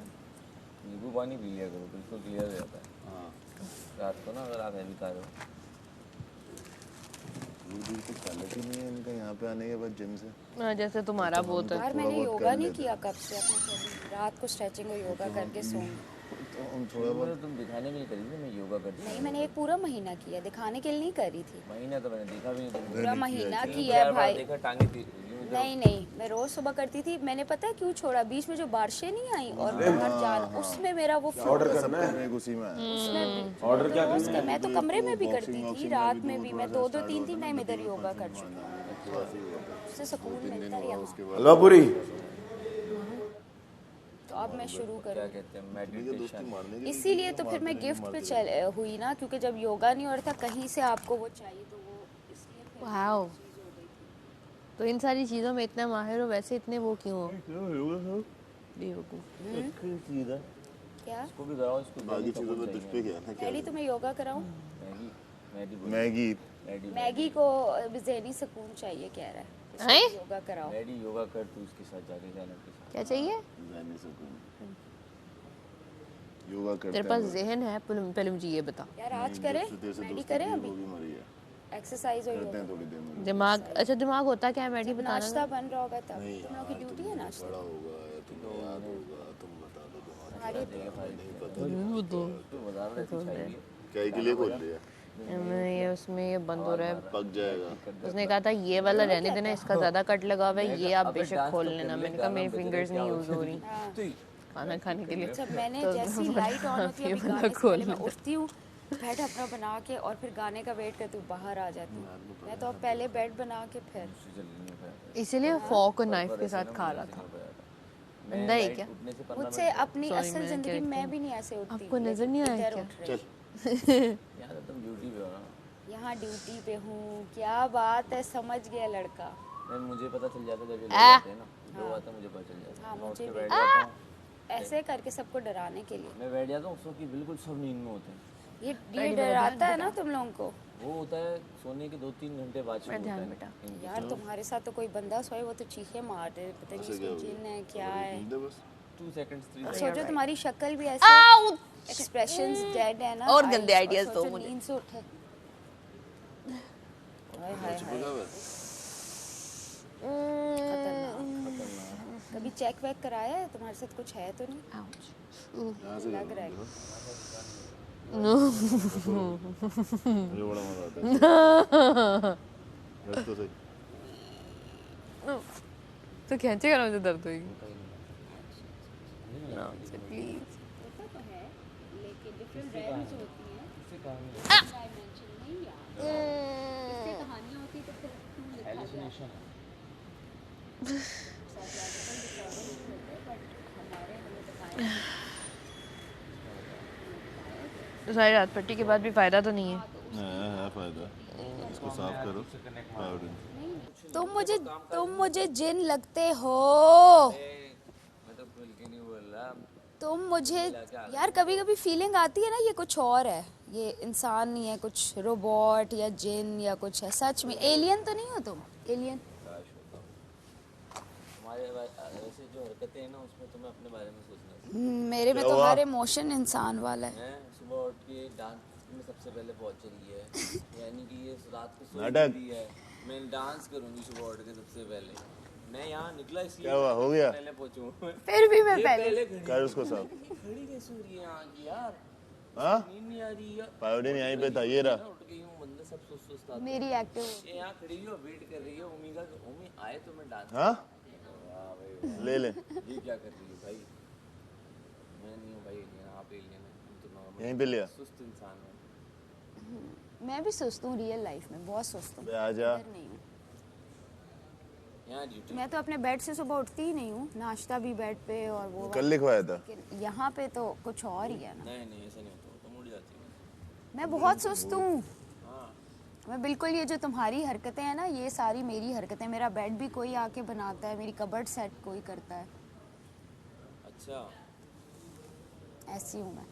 नींबू पानी पी लिया करो, बिल्कुल क्लियर हो जाता है। हाँ रात को ना अगर आप हैवी खा रहे हो। कुछ हालत ही नहीं है इनका यहाँ पे आने के बाद जिम से। हाँ जैसे तुम्हारा बहुत है। यार मैंने योगा नहीं किया कब से, अपने रात को स्ट्रेचिंग और योगा करके सोऊं। तो हम थोड़ा बहुत तुम दिखाने के लिए करी थी, मैं योगा करती नहीं मैंने एक पूरा महीना किया, दिखाने के लिए नहीं करी थी। महीना तो मैंने देखा भी नहीं। पूरा महीना किया है भाई। देखा टांगे थी नहीं मैं रोज सुबह करती थी। मैंने पता है क्यों छोड़ा, बीच में जो बारिशें नहीं आई और बाहर जाना, उसमें मेरा वो ऑर्डर करना है उसी में ऑर्डर क्या करना है? मैं तो कमरे में भी करती थी, रात में भी मैं 2-2 3-3 टाइम इधर योगा कर चुकी हूँ। उससे सुकून मिलता है यहाँ। हलवापुरी तो अब मैं शुरू करूँ, क्या कहते हैं मेडिटेशन। इसीलिए तो फिर मैं गिफ्ट पे हुई ना, क्योंकि जब योगा नहीं हो रहा था कहीं से आपको वो चाहिए, तो वो इसलिए वाओ। तो इन सारी चीज़ों में इतना माहिर हो, वैसे इतने वो क्यों हो? क्या इसको भी कराओ, इसको बाकी चीजों में तुझ पे क्या है? पहले तो मैं योगा कराऊं। मैगी को ज़हनी सुकून चाहिए कह रहा है, योगा कराओ। मैडी योगा कर तू इसके साथ जाके जाना के साथ। क्या चाहिए? योगा करता तेरे पास जहन है, पहले मुझे ये बता। यार आज करें, मैडी करें अभी, एक्सरसाइज और योगा। थोड़ी देर में दिमाग, अच्छा दिमाग होता क्या है मैडी बताना। नाश्ता बन रहा होगा तब, तुम लोगों की ड्यूटी है नाश्ता। बड़ा होगा या तुम्हें याद होगा, तुम बता दो हमारी क्या के लिए खोल दिया? ये उसमें ये बंद हो रहा है, पक जाएगा। उसने कहा था ये वाला रहने देना, इसका ज्यादा कट लगा हुआ है, ये आप बेशक खोल लेना। मैंने कहा मेरी फिंगर्स नहीं यूज हो रही खाना खाने के लिए। जब मैंने जैसी लाइट ऑन होती है, अभी गाने से पहले मैं उठती हूँ, बेड अपना बना के और फिर गाने का वेट करती हूँ, बाहर आ जाती हूँ। मैं तो अब पहले बेड बना के फिर, इसीलिए फॉर्क और नाइफ के साथ खा रहा था। बंदा है क्या? मुझसे अपनी असल जिंदगी में भी नहीं ऐसे उठती। आपको नजर नहीं आया क्या? तुम ड्यूटी पे हो ना? यहाँ ड्यूटी पे हूँ, क्या बात है, समझ गया लड़का। नहीं, मुझे पता चल जाता जब ये लोग आते हैं ना, जो आता मुझे पता चल जाता। हाँ, मैं मुझे उठ के भी बैठ जाता हूँ, ऐसे करके सबको डराने के लिए। मैं बैठ जाता हूँ, उसको कि बिल्कुल सब नींद में होते हैं। ये डराता है ना तुम लोगों को। वो होता है सोने के 2-3 घंटे बाद शुरू होता है बेटा। यार तुम्हारे साथ तो कोई बंदा सोए, वो तो चीखे मार रहे, पता नहीं इसको जिन है क्या है। 2 सेकंड्स 3 और सोचो तुम्हारी शक्ल भी ऐसे, एक्सप्रेशंस डेड है ना। और गंदे आइडियाज दो मुझे। नींद से उठे, हाय हाय हाय, कभी चेक वेक कराया है? तुम्हारे साथ कुछ है तो नहीं? लग रहा है। नो मुझे बड़ा मजा आता है। तो सही तो खींचेगा ना, मुझे दर्द होगी। No please. लेकिन डिफरेंट रैम्स होती हैं, डायमेंशन नहीं यार, इससे कहानियां होती तो फिर क्यों लिखा हेलुसिनेशन है। तो सारी रात पट्टी के बाद भी फायदा तो नहीं है? है फायदा, इसको साफ करो। तुम मुझे जिन लगते हो। तुम मुझे यार, कभी कभी फीलिंग आती है ना ये कुछ और है, ये इंसान नहीं है, कुछ रोबोट या जिन या कुछ है। सच में एलियन तो नहीं हो तुम? एलियन हमारे वैसे जो हरकतें हैं ना, उसमें तुम्हें अपने बारे में सोचना चाहिए। मेरे में तो हर इमोशन इंसान वाला है। मैं सुबह उठ के डांस में सबसे पहले पहुंच रही है, यानी कि ये रात को सो नाटक रही है, मैं डांस करूंगी सुबह उठ के सबसे पहले। मैं यहाँ निकला इसलिए क्या हुआ, हो गया? पहले पहुंचूं। फिर भी मैं पहले कर उसको साफ। खड़ी कैसे हो रही है यहाँ की यार? हाँ, नींद नहीं आ रही है। पायोडीन यहीं पे था, ये रहा। उठ गई हूँ, बंदे सब सुस्त आते हैं। मेरी एक्टिव ये यहाँ खड़ी हो, वेट कर रही है उम्मी का, उम्मी आए तो मैं डांस। हाँ, ले ले। ये क्या कर रही है भाई? मैं नहीं हूँ भाई, यहाँ पे एलियन है, तो नॉर्मल यहीं पे लिया। सुस्त इंसान है। मैं भी सुस्त हूँ रियल लाइफ में, बहुत सुस्त हूँ। आजा। यहाँ ड्यूटी मैं तो अपने बेड से सुबह उठती ही नहीं हूँ, नाश्ता भी बेड पे और वो कल लिखवाया था। लेकिन यहाँ पे तो कुछ और ही है ना। नहीं ऐसा नहीं होता, तुम उड़ जाती हो। मैं बहुत सुस्त हूँ। मैं बिल्कुल, ये जो तुम्हारी हरकतें हैं ना, ये सारी मेरी हरकतें। मेरा बेड भी कोई आके बनाता है, मेरी कबर्ड सेट कोई करता है। अच्छा, ऐसी हूँ मैं।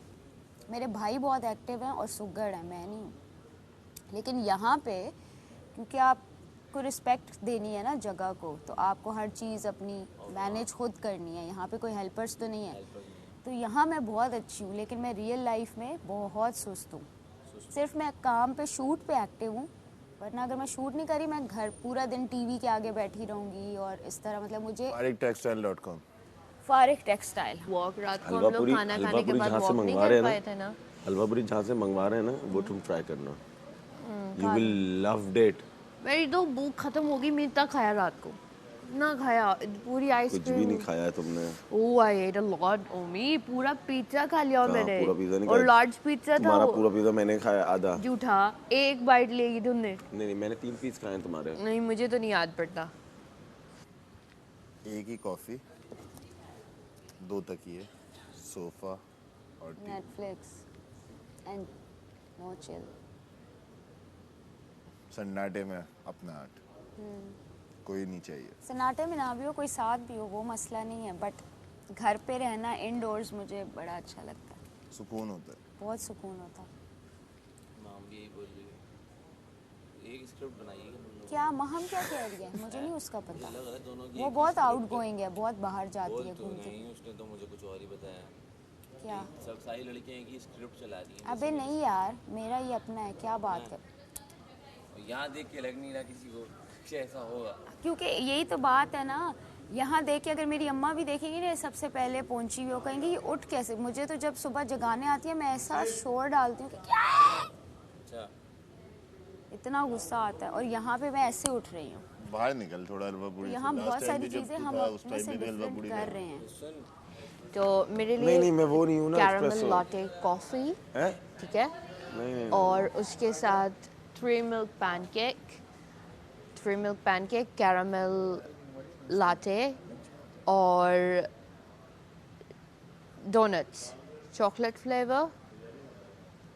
मेरे भाई बहुत एक्टिव हैं और सुगड़ है, मैं नहीं हूँ। लेकिन यहाँ पे क्योंकि आपको रिस्पेक्ट देनी है ना जगह को, तो आपको हर चीज़ अपनी मैनेज खुद करनी है। यहाँ पे कोई हेल्पर्स तो नहीं है, तो यहाँ मैं बहुत अच्छी हूँ। लेकिन मैं रियल लाइफ में बहुत सुस्त हूँ। सिर्फ मैं काम पे, शूट पे एक्टिव हूँ, वरना अगर मैं शूट नहीं करी, मैं घर पूरा दिन टीवी के आगे बैठी रहूँगी और इस तरह। मतलब मुझे farikhtextile.com फारिक टेक्सटाइल वॉक रात को हम लोग खाना खाने के बाद वॉक नहीं कर पाए थे ना। हलवा पूरी जहाँ से मंगवा रहे हैं ना, वो तुम ट्राई करना, यू विल लव इट। मेरी तो भूख खत्म हो गई, मैं इतना खाया रात को, ना खाया पूरी आइसक्रीम। कुछ भी नहीं खाया है तुमने। ओह आई एट अ लॉट ओमी, पूरा पिज्जा खा लिया और मैंने, पूरा पिज्जा नहीं और खाया। लार्ज पिज्जा था। तुम्हारा पूरा पिज्जा मैंने खाया आधा। झूठा, एक बाइट लेगी तुमने। नहीं मैंने 3 पीस खाए तुम्हारे। नहीं मुझे तो नहीं याद पड़ता। एक ही कॉफी, 2 तकिए, सोफा और नेटफ्लिक्स एंड नो चिल। सन्नाटे में अपना आर्ट, कोई नहीं चाहिए। सन्नाटे में ना भी हो, कोई साथ भी हो, वो मसला नहीं है। बट घर पे रहना इनडोर्स मुझे बड़ा अच्छा लगता है, सुकून होता है, बहुत सुकून होता है। माम भी यही बोल रही है, एक स्क्रिप्ट बनाइएगा तुम लोग। क्या महम क्या कह रही है, मुझे नहीं उसका पता। लग रहा है दोनों की वो बहुत आउट गोइंग है, बहुत बाहर जाती है तो घूमती। नहीं, उसने तो मुझे कुछ और ही बताया। क्या? सब सारी लड़कियां की स्क्रिप्ट चला रही हैं। अबे नहीं यार, मेरा ही अपना है, क्या बात कर। यहाँ देख के लग नहीं रहा किसी को कुछ ऐसा होगा, क्योंकि यही तो बात है ना, यहाँ देख के अगर मेरी अम्मा भी देखेंगी ना सबसे पहले पहुंची हुई, वो कहेंगी ये उठ कैसे। मुझे तो जब सुबह जगाने आती है मैं ऐसा शोर डालती हूँ कि क्या, अच्छा इतना गुस्सा आता है। और यहाँ पे मैं ऐसे उठ रही हूँ। बाहर निकल थोड़ा हलवा पूरी। यहाँ बहुत सारी चीजें हम अपने से डिफरेंट कर रहे हैं। तो मेरे लिए नहीं मैं वो नहीं हूँ ना, कैरामल लॉटे कॉफी, ठीक है, नहीं और उसके साथ 3 मिल्क पैनकेक, कैरामल लाटे और डोनट्स, चॉकलेट फ्लेवर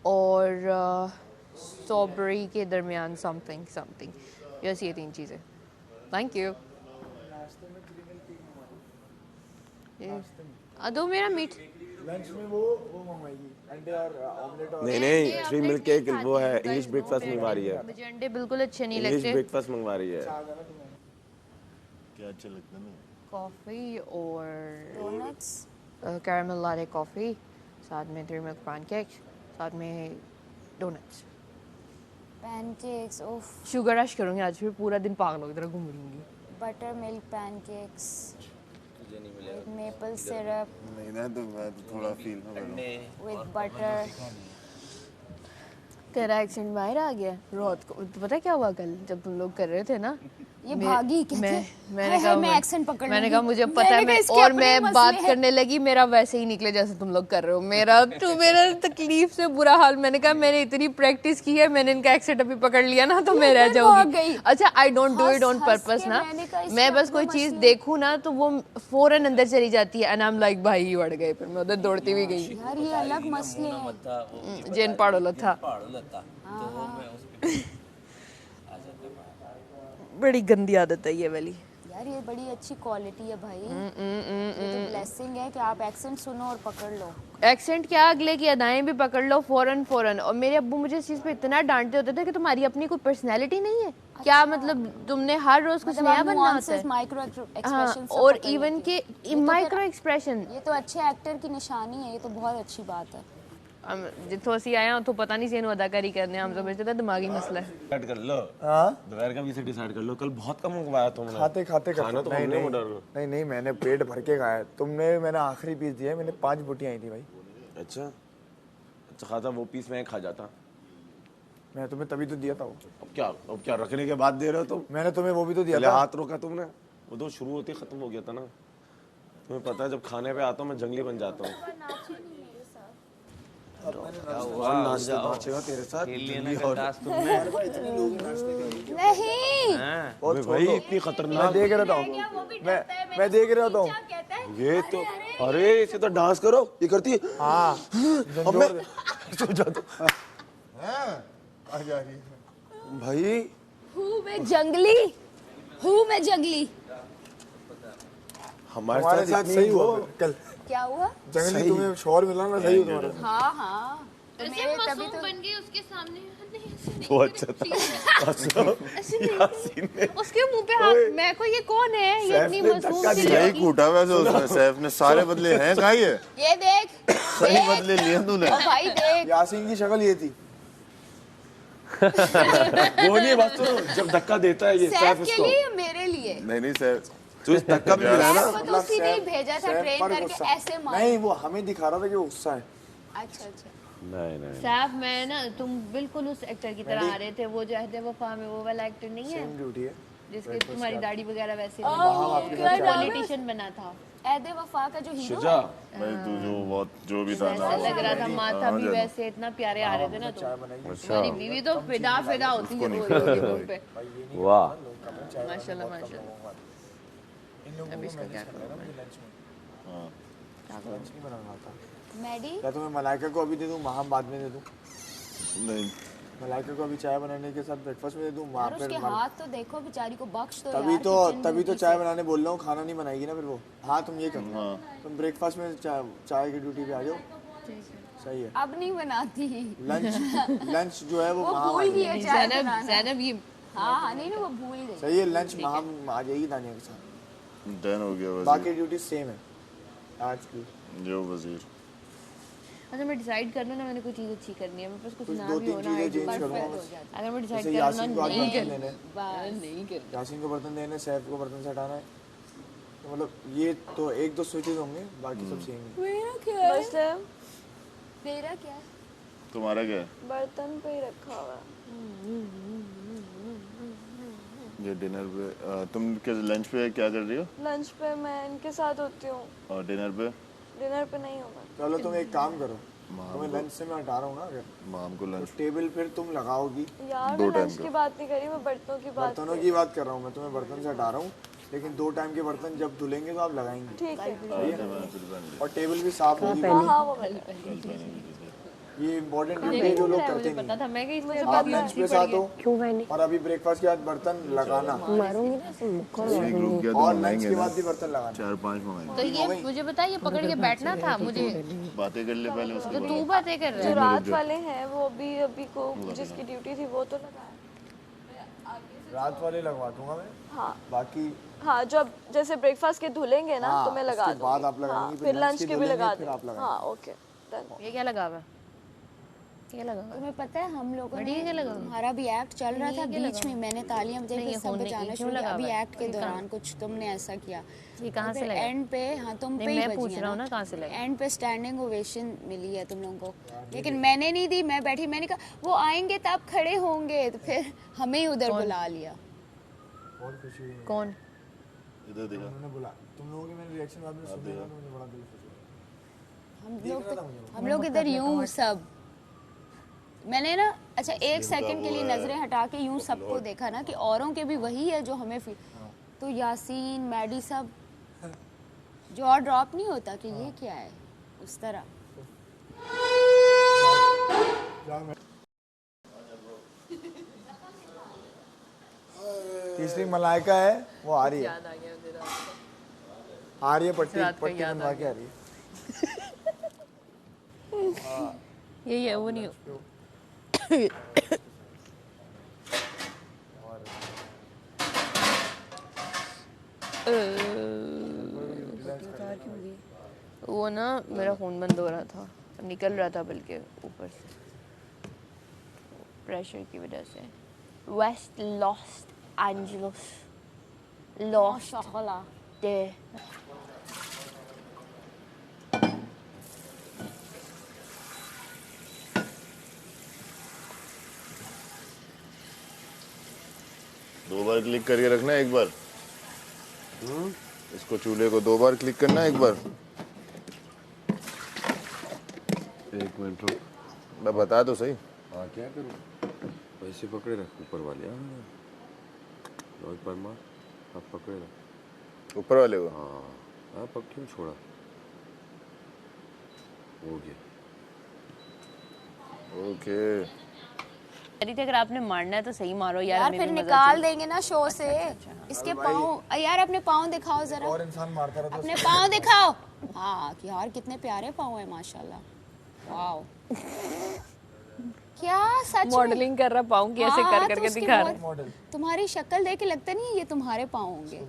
और स्ट्रॉबेरी के दरमियान समथिंग, यस ये 3 चीज़ें। Thank you. दो मेरा मीट। लंच में वो मंगवाएगी अंडे और ऑमलेट और नहीं 3 मिल्क केक वो है, इंग्लिश ब्रेकफास्ट मंगवा रही है। मुझे अंडे बिल्कुल अच्छे नहीं लगते। इंग्लिश ब्रेकफास्ट मंगवा रही है। क्या अच्छा लगता है ना? कॉफ़ी और डोनट्स, कैरामल लाटे कॉफ़ी, साथ में 3 मिल्क पैनकेक्स, साथ में डोनट्स। पैनकेक्स, उफ। शुगर रश करूँगी आज, फिर पूरा दिन पागलों की तरह घूम लूँगी। बटर मिल्क पैनकेक्स, नहीं मिलेगा, मेपल सिरप नहीं ना, तो मैं तो थोड़ा फील हो रहा विद बटर। तेरा एक्सेंट बाहर आ गया रोहत को। तो पता क्या हुआ कल जब तुम लोग कर रहे थे ना, ये भागी क्या? मैंने कहा मैं एक्सेंट पकड़ लूंगी। मैंने कहा मुझे पता है, और मैं बात करने लगी, मेरा वैसे ही निकले जैसे तुम लोग कर रहे हो। मेरा तकलीफ से बुरा हाल। मैंने कहा मैंने इतनी प्रैक्टिस की है, मैंने इनका एक्सेंट अभी पकड़ लिया ना तो मैं रह जाऊंगी। अच्छा, I don't do it on purpose ना, मैं बस कोई चीज देखूं ना तो वो फौरन अंदर चली जाती है। एंड आई एम लाइक भाई ही बढ़ गए, फिर मैं उधर दौड़ती भी गई। यार ये अलग मसले हैं। जेन पाड़ो लथा बड़ी गंदी आदत है ये वाली। यार ये बड़ी अच्छी क्वालिटी है भाई, ये तो ब्लेसिंग है कि आप एक्सेंट सुनो और पकड़ लो। एक्सेंट क्या, अगले की अदाएं भी पकड़ लो फौरन। और मेरे अब्बू मुझे इस चीज़ पे इतना डांटते होते थे कि तुम्हारी अपनी कोई पर्सनैलिटी नहीं है। अच्छा। क्या मतलब तुमने हर रोज कुछ नया बनना होता है। माइक्रो एक्सप्रेशन और इवन के माइक्रो एक्सप्रेशन, ये तो अच्छे एक्टर की निशानी है, ये तो बहुत अच्छी बात है। जितो असी आया तो पता नहीं सेनु अदाकारी करने, हम समझते थे दिमागी मसला है। डिसाइड कर लो, दोपहर का भी से डिसाइड कर लो। कल बहुत कम मंगवाया तुमने। खाते खाना तो नहीं मैंने पेट भर के खाया। मैंने आखिरी पीस दिया, मैंने 5 बोटियां आई थी भाई। अच्छा खाता वो पीस मैं खा जाता। मैं तुम्हें तभी तो दिया था वो। अब क्या रखने के बाद दे रहे हो तुम? मैंने तुम्हें वो भी तो दिया था। हाथ रोका तुमने, वो तो शुरू होते खत्म हो गया था ना। तुम्हें पता है जब खाने पे आता हूँ मैं जंगली बन जाता हूँ। नाचेगा तेरे साथ नहीं भाई, इतनी खतरनाक। मैं देख रहा था, मैं देख रहा था। ये तो अरे इसे तो डांस करो, ये करती है। हाँ अब मैं सो जाता भाई। हूँ मैं जंगली हमारे साथ सही हुआ कल। क्या हुआ? जंगली तुम्हें शोर मिला ना, सही हो तुम्हारा। हाँ तो मेरे तभी तो बन गई उसके सामने। वो अच्छा था। उसके मुंह पे हाथ, मैं को ये कौन है, ये इतनी मासूम सी यही कूटा वैसे उसने। सैफ ने सारे बदले हैं कहाँ ये देख सही बदले लिए तूने। भाई देख, यासीन की शक्ल ये थी। वो नहीं बात सुनो, जब धक्का देता है ये सैफ के लिए मेरे लिए नहीं सैफ तो इस धक्का भी मिला है ना। तो उसी ने भेजा था ट्रेन करके ऐसे मार। नहीं वो हमें दिखा रहा था कि वो गुस्सा है। अच्छा नहीं सैफ, मैं ना तुम बिल्कुल उस एक्टर की तरह आ रहे थे, वो जो अहदे वफा में वो वाला एक्टर नहीं है ड्यूटी है जिसके तुम्हारी दाढ़ी वगैरह वैसे पॉलिटिशियन बना था। अहदे वफा का जो हीरो शुजा भाई तू जो भी था ऐसा लग रहा था, माथा भी वैसे इतना प्यारे आ रहे थे ना। तो तुम्हारी बीवी तो फिदा होती है रोज पे। वाह माशाल्लाह माशाल्लाह। अब इसका क्या करूं मैं? मैडी या तो मैं मलाइका को अभी दे दूं, वहाँ बाद में दे दूं? नहीं मलाइका को अभी चाय बनाने के साथ ब्रेकफास्ट में दे दूं, वहाँ पे। उसके हाथ तो देखो बेचारी को, बख्श तो तभी तो चाय बनाने बोल रहा हूँ, खाना नहीं बनाएगी ना फिर वो। हाँ तुम ये करो, तुम ब्रेकफास्ट में चाय की ड्यूटी पे आ जाओ। सही है। अब नहीं बनाती। लंच जो है वो भूल गई है चाय बनाना। ज़ैनब ये हाँ नहीं ना, वो भूल गई। सही है, लंच वहाँ आ जाएगी दानिया के साथ। डन हो गया। बाकी ड्यूटी सेम है आज की। जो वजीर अच्छा मैं डिसाइड कर लूँ ना मैंने कोई चीज़ अच्छी करनी है, मेरे पास कुछ ना दो भी तीन हो ना चीजें चेंज करो। अगर मैं डिसाइड जैसे कर यासीन को लूँ आज नहीं बर्तन करना देने, नहीं करना यासीन को बर्तन देने, सैफ को बर्तन से हटाना है, तो मतलब ये तो एक दो स्विचेस होंगे, बाकी सब सेम है। मेरा क्या है? मतलब मेरा क्या है? तुम्हारा क्या है? बर्तन पे ही रखा हुआ है। ये डिनर पे तुम के लंच पे क्या कर रही हो? लंच पे मैं इनके साथ होती हूँ, और डिनर पे? डिनर पे नहीं होगा। चलो तुम एक काम करो, तुम्हें लंच से मैं हटा रहा हूँ ना, अगर माम को लंच तो टेबल फिर तुम लगाओगी। यार मैं लंच की बात नहीं करी, मैं बर्तनों की बात बर्तनों की बात कर रहा हूँ मैं, तुम्हें बर्तन से हटा रहा हूँ, लेकिन 2 टाइम के बर्तन जब धुलेंगे तो आप लगाएंगे। ठीक है। सही है? और टेबल भी साफ होगी। हाँ वो मैंने ये इम्पोर्टेंट ड्यूटी है जो लोग करते पता था मैं कि इसमें नहीं। आप लंच पे साथ हो और अभी ब्रेकफास्ट के बाद बर्तन लगाना, मारूंगी ना और लंच के बाद भी बर्तन लगाना। 4-5 मंगाएंगे। तो ये मुझे बता, ये पकड़ के बैठना था मुझे, बातें कर ले पहले, उसके तो तू बातें कर रहा जो है। रात वाले हैं वो अभी को जिसकी ड्यूटी थी वो तो लगाया। रात वाले लगवा दूंगा मैं। हाँ बाकी हाँ, जब जैसे ब्रेकफास्ट के धुलेंगे ना तो मैं लगा उसके बाद आप दूंगी। लगाएंगी, हाँ, फिर लंच के भी लगा फिर आप दूंगी। लगाएंगे। हाँ ओके डन। ये क्या लगा हुआ है? ये लगा हुआ है? तुम्हें पता है हम लोगों ने, क्या लगा? हमारा भी एक्ट चल रहा था बीच में, मैंने तालियां बजाई नहीं, फिर सब होने- बजाना क्यों शुरू किया। लगा अभी हुआ है? एक्ट के ये कहाँ? दौरान कुछ तुमने ऐसा किया, ये कहाँ से लगा? एंड पे, हाँ तुम पे नहीं, ही मैं बजी पूछ है रहा हूँ ना कहाँ से लगा? एंड पे स्टैंडिंग ओवेशन मिली है तुम लोगों को, लेकिन मैंने नहीं दी, मैं बैठी, मैंने कहा वो आएंगे तब खड़े होंगे, तो फिर हमें ही उधर बुला लिया। बहुत खुशी हुई कौन? इधर देखा, उन्होंने बोला, तुम लोगों के मैंने रिएक्शन बाद में सुने ना, मुझे बड़ा दिल खुश हुआ। हम लोग इधर यूं सब, मैंने ना अच्छा 1 सेकंड के लिए नजरें हटा के यूं सबको देखा ना कि औरों के भी वही है जो हमें तो यासीन मैडी सब जो और ड्रॉप नहीं होता कि ये क्या है, उस तरह। तीसरी मलाइका है, वो आ रही है, आ रही है, पट्टी पट्टी बनवा के आ रही है। यही है, वो नहीं हो। वो ना मेरा फ़ोन बंद हो रहा था, निकल रहा था बल्कि ऊपर से प्रेशर की वजह से। West Los Angeles lost day. दो बार क्लिक करके रखना है, एक बार इसको चूल्हे को 2 बार क्लिक करना है, एक बार। 1 मिनट रुक, मैं बता दो सही। हाँ क्या करूँ, वैसे पकड़े रख ऊपर वाले। हाँ एक बार मार, अब पकड़े रख ऊपर वाले को। हाँ अब क्यों छोड़ा, हो गया। ओके अगर आपने मारना है तो सही मारो यार, यार हमें फिर भी मजा निकाल चाहिए। देंगे ना शो से। इसके पाँव, यार अपने पाँव दिखाओ जरा, और इंसान मारता रहता है। अपने पाँव दिखाओ। हाँ कि यार कितने प्यारे पाँव है माशाल्लाह, वाओ। क्या सच में? मॉडलिंग कर रहा पाऊँ कि ऐसे कर करके दिखा रहा है। तुम्हारी शक्ल देख के लगता नहीं है ये तुम्हारे पाँव होंगे।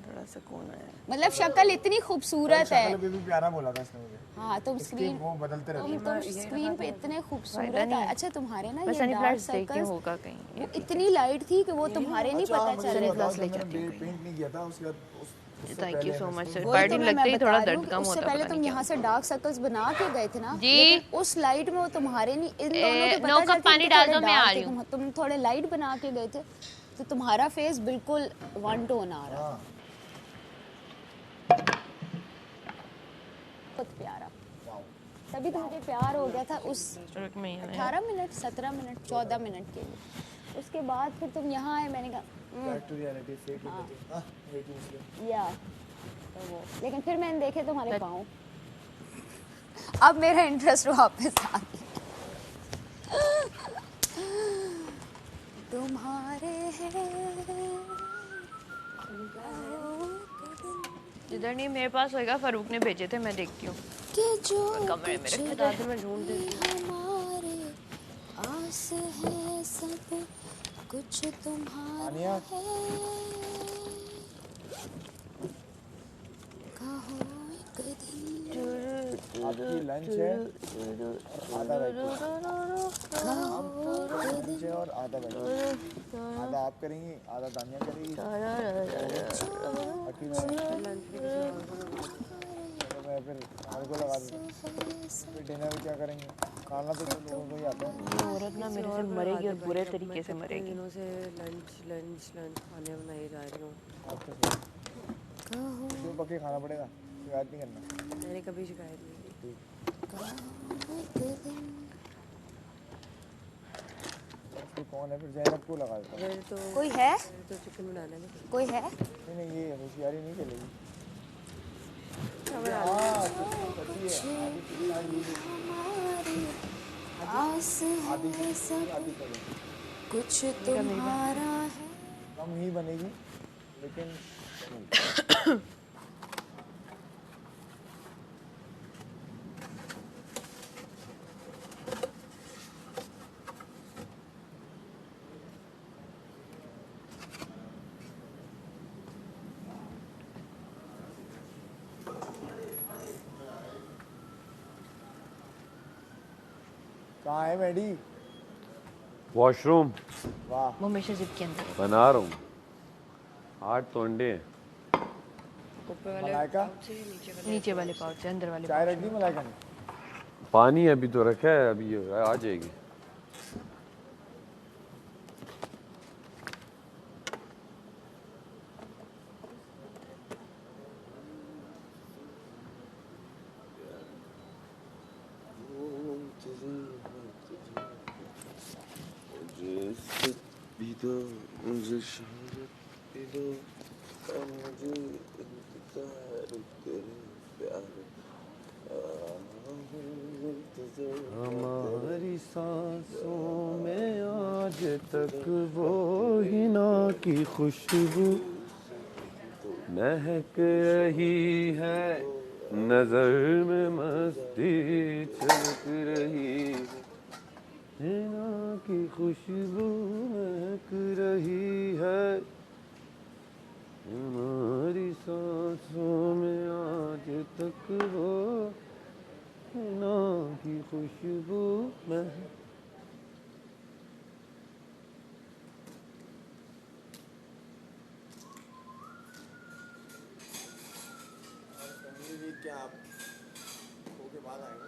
थोड़ा सुकून है, मतलब शक्ल इतनी खूबसूरत है। शक्ल भी प्यारा बोला था इसने मुझे। हाँ तुम स्क्रीन, वो बदलते रहते हैं। तुम स्क्रीन पे इतने खूबसूरत है। अच्छा तुम्हारे ना बस ये डार्क सर्कल्स होगा सर्कल्स कहीं। इतनी लाइट थी कि वो तुम्हारे नहीं पता चल रहा। पेंट नहीं किया था उसके बाद। Thank you so much sir. वही पार्टी तो लगते ही मैं थोड़ा बता रही दर्द हूँ, कम उससे होता पहले है। तुम यहाँ से डार्क सर्कल्स बना के गए थे ना जी। लेकिन उस लाइट में वो तुम्हारे नहीं, इन दोनों के नौ पता कप पानी डाल दो, मैं आ रही हूँ। तुम थोड़े लाइट बना के गए थे तो तुम्हारा फेस बिल्कुल वन टोन आ रहा है। बहुत प्यारा, तभी तो मुझे प्यार हो गया था उस 18 मिनट 17 मिनट 14 मिनट के लिए। उसके बाद फिर तुम यहाँ आए, मैंने कहा या तो वो, लेकिन फिर मैंने देखे तुम्हारे पाँव, अब मेरा इंटरेस्ट वापस आ गया। तुम्हारे जिधर नहीं मेरे पास होएगा, फारूक ने भेजे थे, मैं देखती हूँ कमरे मेरे खुदा से मैं ढूंढ देती हमारे आस है सब कुछ तुम्हारा है, कहो एक दिन आपकी लंच है आधा बैठ लंच है और आधा बैठ आधा आप करेंगी आधा दानिया करेगी मैं फिर हमारे को लगा दूँ फिर डिनर में क्या करेंगे खाना तो सब लोगों को ही आता है औरत ना मेरे से मरेगी और बुरे तरीके से मरेगी दिनों से लंच खाने बनाई जा रही हूँ क्यों पक्के खाना पड़ेगा शिकायत नहीं करना मैंने कभी शिकायत नहीं की फिर कौन है फिर ज़ैनब को लगा देता फिर तो कोई है तो चिकन बनाने में कोई है नहीं ये होशियारी नहीं चलेगी कुछ तुम्हारा है कम ही बनेगी लेकिन कहाँ है मैडी वॉशरूम वाह वो हमेशा जिप के अंदर बना रहा हूँ 8 तो अंडे हैं ऊपर वाले मलाइका नीचे वाले पाउच है अंदर वाले चाय रख दी मलाइका ने पानी अभी तो रखा है अभी ये आ जाएगी मुझे शहादत भी दो और मुझे इंतजार तेरे प्यार हमारी सांसों में आज तक वो हिना की खुशबू महक रही है नजर में मस्ती छलक रही हिना की खुशबू महक रही है हमारी सांसों में आज तक वो हिना की खुशबू महक क्या आप के बाद आएगा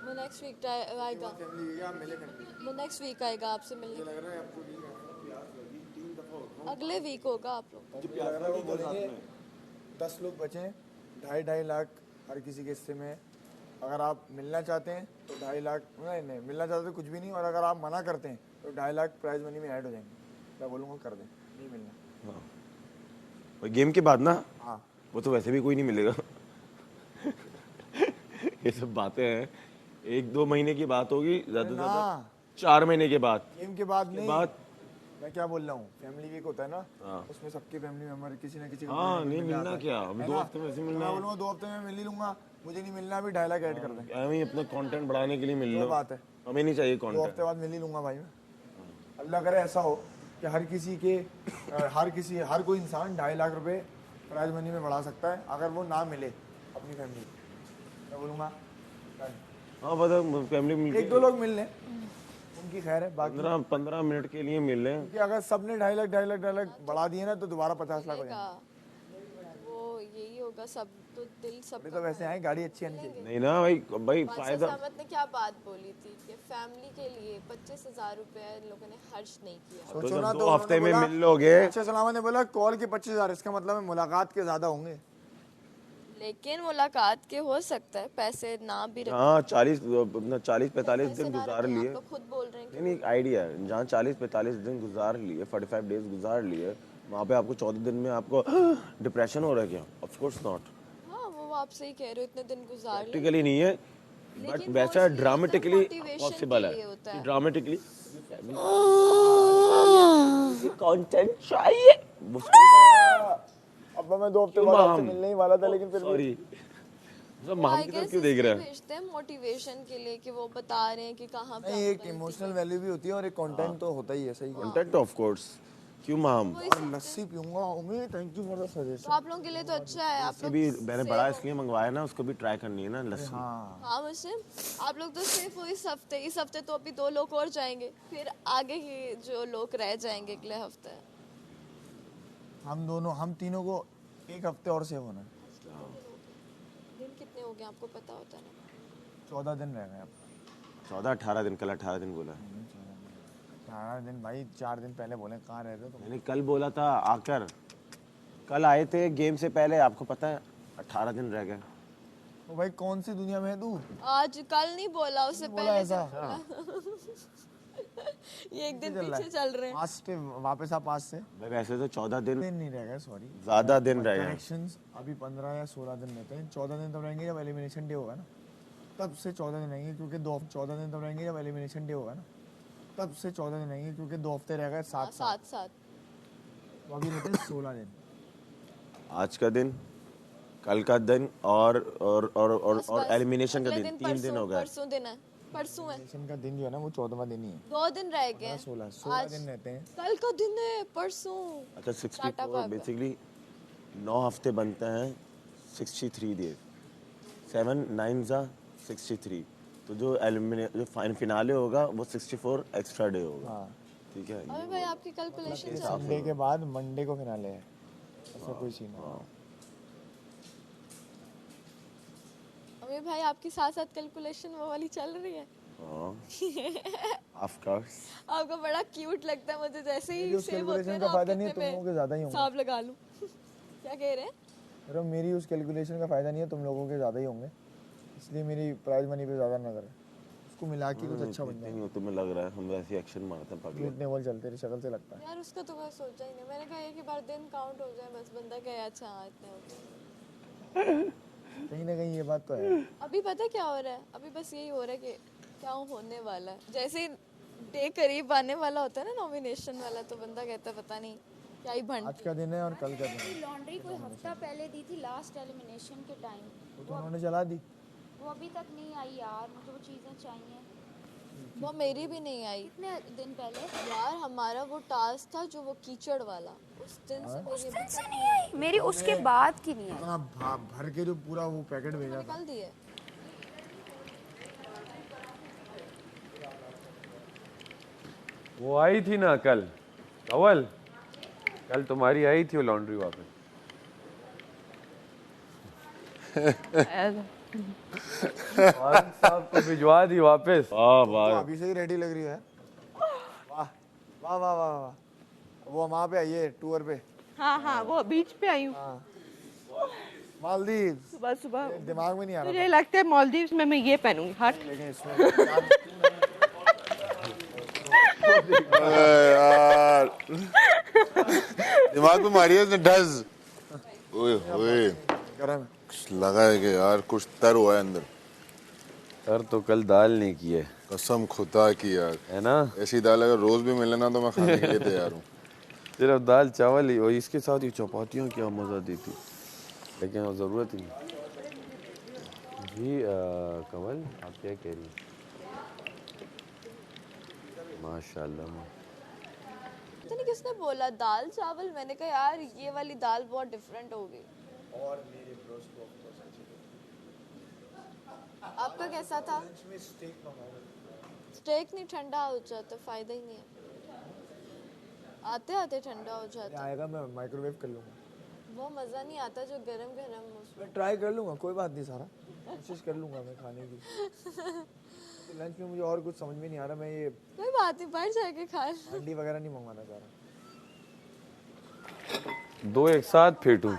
वो नेक्स्ट वीक आएगा फैमिली या मिले फैमिली वो नेक्स्ट वीक आएगा आपसे मिलने लग रहा है आपको नहीं प्यास लगी 3 दफा अगले वीक होगा आप लोग लग रहा है वो बोलेंगे 10 लोग बचे 2.5 लाख हर किसी के हिस्से में अगर आप मिलना चाहते हैं तो 2.5 लाख नहीं मिलना चाहते तो कुछ भी नहीं और अगर आप मना करते हैं तो 2.5 लाख प्राइज मनी में ऐड हो जाएंगे मैं बोलूँगा कर दें नहीं मिलना गेम के बाद ना हाँ वो तो वैसे भी कोई नहीं मिलेगा ये सब बातें हैं 1-2 महीने की बात होगी ज्यादा से ज्यादा 4 महीने के बाद गेम के बाद नहीं बाद मैं क्या बोल रहा हूँ फैमिली वीक होता है ना हाँ। उसमें सबके फैमिली मेंबर किसी ना किसी हाँ नहीं मिलना क्या अभी 2 हफ्ते में ऐसे मिलना मैं बोलूँगा 2 हफ्ते में मिल ही लूंगा मुझे नहीं मिलना अभी 2.5 लाख ऐड कर दें हमें अपना कंटेंट बढ़ाने के लिए मिल लो बात है हमें नहीं चाहिए 2 कंटेंट हफ्ते बाद मिल ही लूंगा भाई मैं अल्लाह करे ऐसा हो कि हर कोई इंसान 2.5 लाख रुपए प्राइज मनी में बढ़ा सकता है अगर वो ना मिले अपनी फैमिली मैं बोलूँगा हाँ पता फैमिली मिल 1-2 लोग मिल लें उनकी खैर है बाकी 15 मिनट के लिए मिल रहे हैं क्योंकि अगर सबने 2.5 लाख बढ़ा दिए ना तो दोबारा 50 लाख हो जाएंगे वो यही होगा सब तो दिल सब तो वैसे आए गाड़ी अच्छी आनी चाहिए नहीं ना भाई फायदा सामत ने क्या बात बोली थी कि फैमिली के लिए 25,000 रुपए इन लोगों ने खर्च नहीं किया सोचो ना 2 हफ्ते में मिल लोगे अच्छा सलामत ने बोला कॉल के 25,000 इसका मतलब है मुलाकात के ज्यादा होंगे लेकिन मुलाकात के हो सकता है पैसे ना भी हाँ 40-45 दिन गुजार लिए तो खुद बोल रहे हैं नहीं आइडिया है जहाँ 40-45 दिन गुजार लिए 45 डेज गुजार लिए वहाँ पे आपको 14 दिन में आपको डिप्रेशन हो रहा है क्या ऑफ कोर्स नॉट हाँ वो आप सही कह रहे हो इतने दिन गुजार लिए प्रैक्टिकली नहीं है बट वैसा ड्रामेटिकली पॉसिबल है ड्रामेटिकली कंटेंट चाहिए अब मैं 2 हफ्ते बाद आपसे मिलने ही वाला था लेकिन फिर सॉरी सब माम की तरफ क्यों देख रहे हैं भेजते हैं मोटिवेशन के लिए कि वो बता रहे हैं कि कहाँ पे नहीं एक इमोशनल वैल्यू भी होती है और एक कंटेंट तो होता ही है सही कंटेंट ऑफ कोर्स क्यों माम? और लस्सी पीऊंगा। उम्मीद, थैंक यू फॉर द तो सजेशन। आप लोगों के लिए तो अच्छा है। आप लोग भी मैंने बड़ा इसलिए मंगवाया ना, उसको भी ट्राई करनी है ना लस्सी। हाँ मुझे आप लोग तो सिर्फ इस हफ्ते तो अभी 2 लोग और जाएंगे, फिर आगे के जो लोग रह जाएंगे अगले हफ्ते। हम तीनों को एक हफ्ते और सेव होना है। दिन कितने हो गए आपको पता होता है ना? 14 दिन रह गए अब। 14-18 दिन, कल 18 दिन बोला। 18 दिन भाई, 4 दिन पहले बोले कहाँ रह रहे हो तुम? मैंने कल बोला था आकर, कल आए थे गेम से पहले, आपको पता है 18 दिन रह गए। तो भाई कौन सी दुनिया में है तू? आज कल नहीं बोला, उससे बोला पहले ऐसा? ये एक दिन पीछे चल रहे हैं। पास से वापस आ, पास से। भाई वैसे तो 14 दिन नहीं रह गए, सॉरी, ज्यादा दिन रह गए। करेक्शंस, अभी 15 या 16 दिन रहते हैं। 14 दिन तब रहेंगे जब एलिमिनेशन डे होगा ना, तब से 14 दिन रहेंगे, क्योंकि 14 दिन तब रहेंगे जब एलिमिनेशन डे होगा ना, तब से 14 दिन रहेंगे, क्योंकि 2 हफ्ते रह गए, 7 तो अभी रहते हैं 16 दिन। आज का दिन, कल का दिन और एलिमिनेशन का दिन, 3 दिन हो गए। परसों दिन है, परसों है। एलिमिनेशन का दिन जो है ना वो 14वां दिन ही है। 2 दिन रह गए। 16 दिन रहते हैं। कल का दिन है, परसों। अच्छा 64 बेसिकली 9 हफ्ते बनते हैं, 63 डेज, 7 9 जा 63। तो जो फिनाले होगा वो 64 एक्स्ट्रा डे होगा। ठीक है। अभी भाई आपकी कैलकुलेशन संडे के बाद मंडे को फिनाले है, ऐसा कोई सीन है। अभी भाई आपकी साथ साथ कैलकुलेशन वो वाली चल रही है। Of course. आपको बड़ा क्यूट लगता है मुझे, जैसे ही उस कैलकुलेशन का फायदा नहीं है, तुम लोगों के ज्यादा ही होंगे। हिसाब लगा लूं। क्या कह रहे हैं? अरे मेरी उस कैलकुलेशन का फायदा नहीं है, तुम लोगों के ज्यादा ही होंगे, इसलिए मेरी प्राइज मनी पे ज्यादा नजर है। उसको मिला के कुछ अच्छा बन जाए। तुम्हें लग रहा है हम वैसे एक्शन मारते हैं पगले। इतने बॉल चलते रहे, शक्ल से लगता है। यार उसका तो मैं सोचा ही नहीं, मैंने कहा एक ही बार दिन काउंट हो जाए बस, बंदा कहे अच्छा हाँ इतने हो गए। कहीं ना कहीं ये बात तो है। अभी पता क्या हो रहा है? अभी बस यही हो रहा है कि क्या होने वाला है। जैसे डे करीब आने वाला होता है ना नॉमिनेशन वाला, तो बंदा कहता है पता नहीं क्या ही भंड। आज का दिन है और कल का दिन है। लॉन्ड्री कोई हफ्ता पहले दी थी लास्ट एलिमिनेशन के टाइम, तो उन्होंने जला दी। वो अभी तक नहीं आई यार, मुझे वो चीज़ें चाहिए। वो मेरी भी नहीं आई। कितने दिन पहले? यार हमारा वो टास्क था जो वो कीचड़ वाला, उस दिन से मेरी दिन से नहीं आई मेरी, उसके बाद की नहीं आई। इतना भर के जो पूरा वो पैकेट भेजा था, निकाल दिए। वो आई थी ना कल, अव्वल कल तुम्हारी आई थी वो लॉन्ड्री वापस। साहब को भिजवा दी वापस। वाह, अभी से ही रेडी लग रही है। वाह वाह वाह वाह वाह। वो वहाँ पे आई है टूर पे। हाँ वो बीच पे आई हूँ। मालदीव। सुबह दिमाग में नहीं आ रहा। मुझे लगता है मालदीव्स में मैं ये पहनूंगी। हट। लेकिन इसमें यार दिमाग में मारी है उसने ढज। ओए ओए लगा है कि यार कुछ तर हुआ है अंदर। तर तो कल दाल नहीं की है, कसम खुदा की यार, है ना? ऐसी दाल अगर रोज भी मिले ना तो मैं खाने के लिए तैयार हूँ। सिर्फ दाल चावल ही, और इसके साथ ही चपातियाँ क्या मज़ा देती, लेकिन ज़रूरत ही नहीं। जी कंवल आप क्या कह रही हैं? माशाल्लाह। पता नहीं किसने बोला दाल चावल, मैंने कहा यार ये वाली दाल बहुत डिफरेंट होगी। और मेरे ब्रोस को आपका कैसा था? स्टेक नहीं ठंडा हो जाता, फायदा ही नहीं है। आते आते ठंडा हो जाता आएगा, मैं माइक्रोवेव कर लूँगा। वो मज़ा नहीं आता जो गरम गरम मैं ट्राई कर लूँगा, कोई बात नहीं, सारा कोशिश कर लूँगा मैं खाने की। लंच में मुझे और कुछ समझ में नहीं आ रहा, मैं ये कोई बात नहीं, बाहर जाके खा अंडी वगैरह नहीं मंगवाना चाह रहा। दो एक साथ फेंटूं,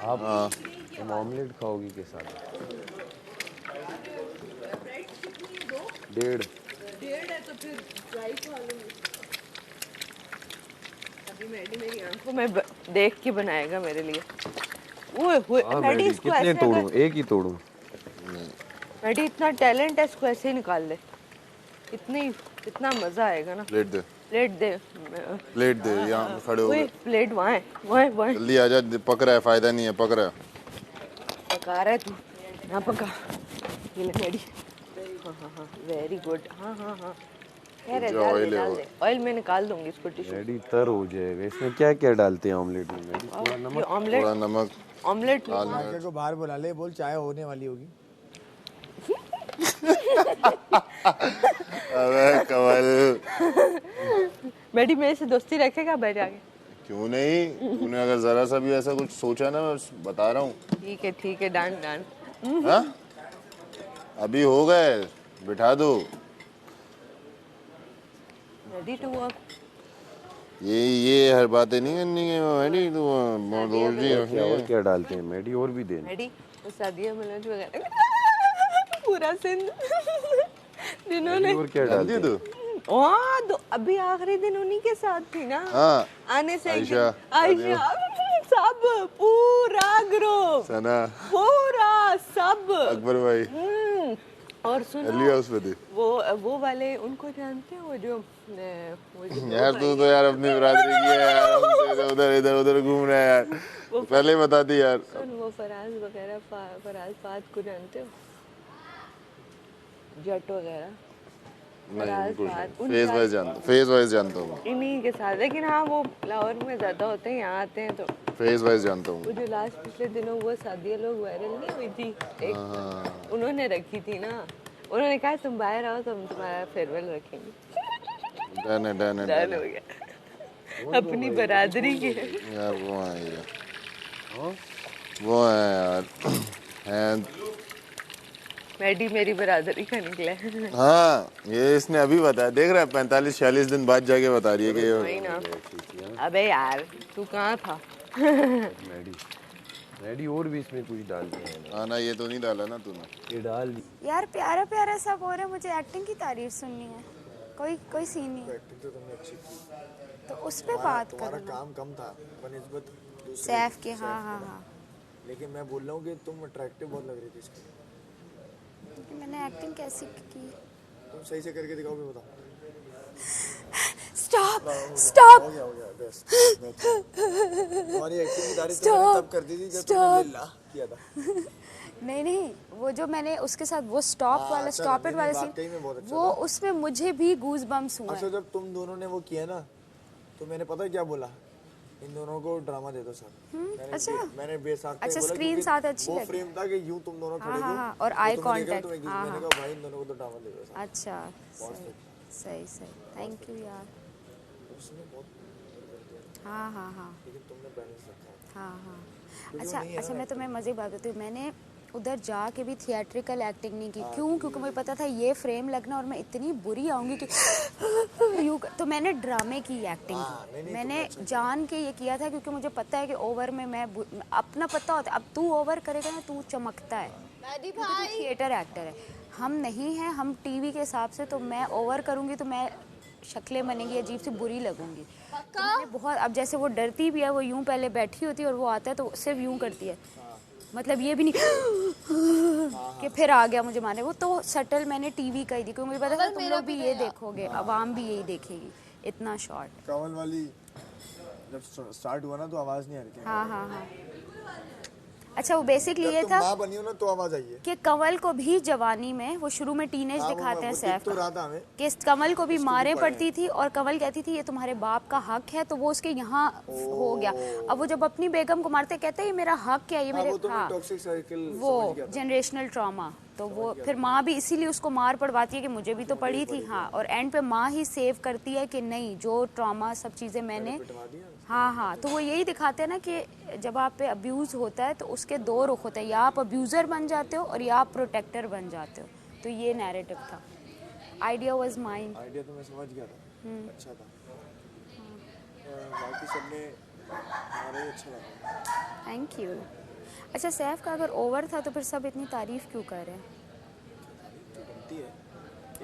आप तुम ऑमलेट खाओगी के साथ? 1.5 है तो फिर फ्राई खा लूंगी। अभी मेरी आंखों में देख के बनाएगा मेरे लिए। ओए मैडी इसको कितने ऐसे तोड़ूं? एक ही तोड़ूं? मैडी इतना टैलेंट है, इसको ऐसे ही निकाल ले, इतना मजा आएगा ना। प्लेट दे, प्लेट दे, प्लेट दे, यहाँ खड़े हो गए। प्लेट वहाँ है। जल्दी आजा, पक रहा है, फायदा नहीं है, पक रहा है। पका रहा है तू, ना पका। ये ले मैडी। हाँ वेरी गुड। हाँ यार जो डाल ऑयल दे है डाल वो। दे ऑयल में निकाल दूंगी इसको टिश्यू मैडी तर हो जाएगा। इसमें क्या क्या डालते हैं ऑमलेट में मैडी? थोड़ा ये नमक, ऑमलेट थोड़ा नमक, ऑमलेट में आके को बाहर बुला ले, बोल चाय होने वाली होगी। अबे कमल, बेटी मेरे से दोस्ती रखेगा बैठ आगे? क्यों नहीं? तूने अगर जरा सा भी ऐसा कुछ सोचा ना, मैं बता रहा हूँ। ठीक है डांट डांट। हाँ? अभी हो गए, बिठा दो। Ready to work. ये हर बातें नहीं करनी है मैडी, तू रोज ही क्या और क्या डालते हैं मैडी? और भी देना। रेडी तो शादियां मिलन वगैरह पूरा सिंध जिन्होंने और क्या डालते हैं? तू अभी आखिरी दिन उन्हीं के साथ थी ना। हाँ, आने से एक दिन- आयशा, सब पूरा ग्रुप, सना, पूरा सब, अकबर भाई, और सुनो लिया उस पे दे। वो वाले उनको जानते हो वो जो यार तू तो यार अपनी बरादरी की है यार, हमसे इधर उधर घूम रहा है यार, पहले ही बता दी यार। सुन वो फराज वगैरह फराज फात को जानते हो? जट वगैरह नहीं, कुछ फेस वाइज जानता हूँ। इन्हीं के साथ, लेकिन हाँ वो लाहौर में ज्यादा होते हैं, यहाँ आते हैं तो फेस वाइज जानता हूँ। वो जो लास्ट पिछले दिनों वो शादियाँ लोग वायरल नहीं हुई थी एक, उन्होंने रखी थी ना, उन्होंने कहा तुम बाहर आओ तो हम तुम्हारा फेयरवेल रखेंगे। डन हो गया अपनी बरादरी के यार। वो है यार हैं। मैडी मेरी बरादरी का निकला है। हाँ, ये इसने अभी बताया, देख रहा है 45-46 दिन बाद जाके बता रही है कि वही ना। अबे यार तू कहाँ था? मैडी और भी इसमें कुछ डालते हैं ना? हाँ ना, ये तो नहीं डाला ना तूने। ये डाल दी यार प्यारा प्यारा सब हो रहा है, मुझे एक्टिंग की तारीफ सुननी है। कोई सीन नहीं है एक्टिंग तो तुमने अच्छी की, तो उस पे बात तुम्हारा करना। काम कम था बनिस्बत दूसरे सैफ के। सैफ हाँ हाँ हाँ, लेकिन मैं बोल रहा हूँ कि तुम अट्रैक्टिव बहुत लग रही थी इसके। क्योंकि मैंने एक्टिंग कैसी की? तुम सही से करके दिखाओ, भी बताओ। स्टॉप हो गया बेस्ट। तुम्हारी एक्टिंग की तारीफ तो मैंने तब कर दी थी जब तुमने लीला किया था। नहीं, वो जो मैंने उसके साथ वो स्टॉप वाला स्टॉप इट वाला वाकई में बहुत सीन, अच्छा वो था। उसमें मुझे भी गूज बम्स हुए। अच्छा, जब तुम दोनों ने वो किया ना, तो मैंने पता है क्या बोला, इन दोनों को ड्रामा दे दो सर। अच्छा मैंने बेसाख अच्छा, बोला स्क्रीन क्योंकि साथ अच्छी वो लगी। फ्रेम था कि यूं तुम दोनों खड़े थे और आई तुम्हें देखा, कांटेक्ट। मैंने कहा भाई इन दोनों को तो ड्रामा दे दो। अच्छा सही थैंक यू यार। उसने बहुत हाँ लेकिन तुमने बैलेंस रखा। हाँ अच्छा मैं तुम्हें मजे की बात बताती हूँ, मैंने उधर जाके भी थिएट्रिकल एक्टिंग नहीं की। क्यों? क्योंकि मुझे पता था ये फ्रेम लगना और मैं इतनी बुरी आऊंगी कि तो मैंने ड्रामे की एक्टिंग की। मैंने जान के ये किया था क्योंकि मुझे पता है कि ओवर में मैं अपना पता होता है। अब तू ओवर करेगा ना, तू चमकता है क्योंकि तू थिएटर एक्टर है, हम नहीं हैं, हम टीवी के हिसाब से। तो मैं ओवर करूँगी तो मैं शक्लें बनेंगी अजीब सी, बुरी लगूंगी। तो मैंने बहुत, अब जैसे वो डरती भी है, वो यूं पहले बैठी होती है और वो आता है तो सिर्फ यूं करती है, मतलब ये भी नहीं कि फिर आ गया मुझे मारने। वो तो सटल मैंने टीवी का ही दी क्योंकि मुझे पता था तुम लोग भी ये देखोगे, आवाम भी यही देखेगी। इतना शॉर्ट कवल वाली जब स्टार्ट हुआ ना तो आवाज नहीं आ रही। हाँ अच्छा, वो बेसिकली ये था माँ बनी हो ना तो आवाज आई है कि कंवल को भी जवानी में, वो शुरू में टीनेज दिखाते हैं सैफ कि कंवल को भी मारे पड़ती थी और कंवल कहती थी ये तुम्हारे बाप का हक है, तो वो उसके यहाँ हो गया। अब वो जब अपनी बेगम को मारते कहते हैं ये मेरा हक है, ये मेरे वो जनरेशनल ट्रॉमा। तो वो फिर माँ भी इसीलिए उसको मार पड़वाती है कि मुझे भी तो पड़ी थी। हाँ, और एंड पे माँ ही सेव करती है कि नहीं, जो ट्रॉमा सब चीज़ें मैंने हाँ तो वो यही दिखाते हैं ना कि जब आप पे अब्यूज़ होता है तो उसके दो रुख होते हैं, या आप अब्यूज़र बन जाते हो और या आप प्रोटेक्टर बन जाते हो। तो ये नैरेटिव था। Idea was mine. आइडिया तो मैं समझ गया था, अच्छा था। बाकी सब में हमारा अच्छा लगा। Thank you. अच्छा, सैफ का अगर ओवर था तो फिर सब इतनी तारीफ क्यों कर रहे हैं?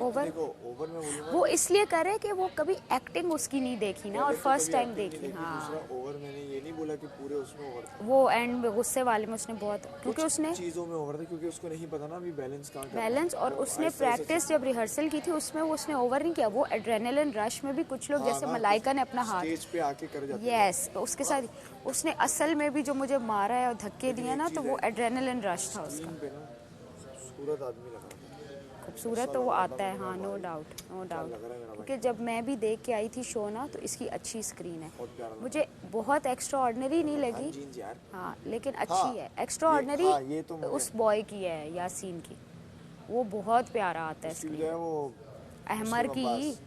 ओवर वो इसलिए करे कि वो कभी एक्टिंग उसकी नहीं देखी ना और फर्स्ट टाइम देखी। हाँ, ओवर मैंने ये नहीं बोला कि पूरे उसमें ओवर था। वो एंड में गुस्से वाले में उसने बहुत, क्योंकि उसने चीजों में ओवर था क्योंकि उसको नहीं पता ना अभी बैलेंस कहाँ बैलेंस, और उसने प्रैक्टिस जब रिहर्सल की थी उसमें वो उसने ओवर नहीं किया। वो एड्रेनलिन रश में भी कुछ लोग जैसे मलाइका ने अपना हाथ स्टेज पे आके कर जाते हैं। यस, उसके साथ उसने असल में भी जो मुझे मारा है और धक्के दिए ना, तो वो एड्रेनलिन रश था उसका। खूबसूरत आदमी लगा। खूबसूरत तो वो आता है, हाँ, नो डाउट नो डाउट। क्योंकि जब मैं भी देख के आई थी शो ना, तो इसकी अच्छी स्क्रीन है। मुझे बहुत एक्स्ट्रा ऑर्डिनरी नहीं लगी, हाँ, लेकिन अच्छी है। एक्स्ट्रा ऑर्डिनरी उस बॉय की है, यासीन की, वो बहुत प्यारा आता है स्क्रीन। वो अहमर की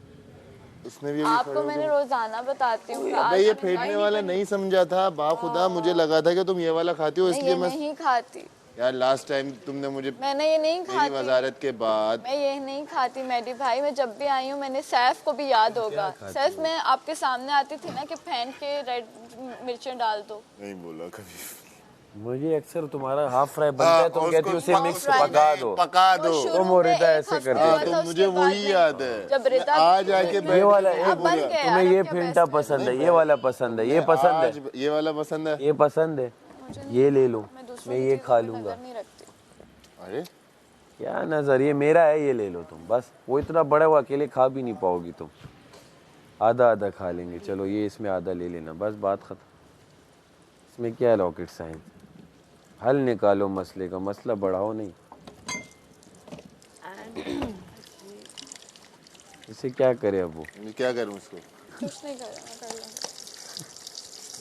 उसने भी आपको मैंने रोजाना बताती हूँ। मैं ये फेंकने वाला नहीं समझा था, बाखुदा मुझे लगा था कि तुम ये वाला खाती हो, इसलिए मैं नहीं खाती यार। लास्ट टाइम तुमने मुझे मैंने ये नहीं खाती, मेरी वजारत के बाद मैं ये नहीं खाती मेडी भाई। मैं जब भी आई हूँ, मैंने सैफ को भी याद होगा, सैफ मैं आपके सामने आती थी ना कि फेंक के रेड मिर्चें डाल दो, नहीं बोला कभी। मुझे अक्सर तुम्हारा हाफ फ्राई बनता है, तुम कहती हो उसे मिक्स पका दो, तुम और रिता ऐसे करते हो। तो मुझे वही याद है, जब रिता आज आके ये वाला तुम्हें ये फिंटा पसंद है, ये वाला पसंद है, ये पसंद है, ये वाला पसंद है, ये पसंद है, ये ले लो, मैं ये खा लूंगा। अरे क्या नजर, ये मेरा है, ये ले लो तुम। बस वो इतना बड़ा हुआ, अकेले खा भी नहीं पाओगी तुम, आधा आधा खा लेंगे। चलो ये इसमें आधा ले लेना, बस बात खत्म। इसमें क्या रॉकेट साइंस, हल निकालो मसले का, मसला बढ़ाओ नहीं। इसे क्या करे अब वो, क्या करूं इसको? कुछ नहीं कर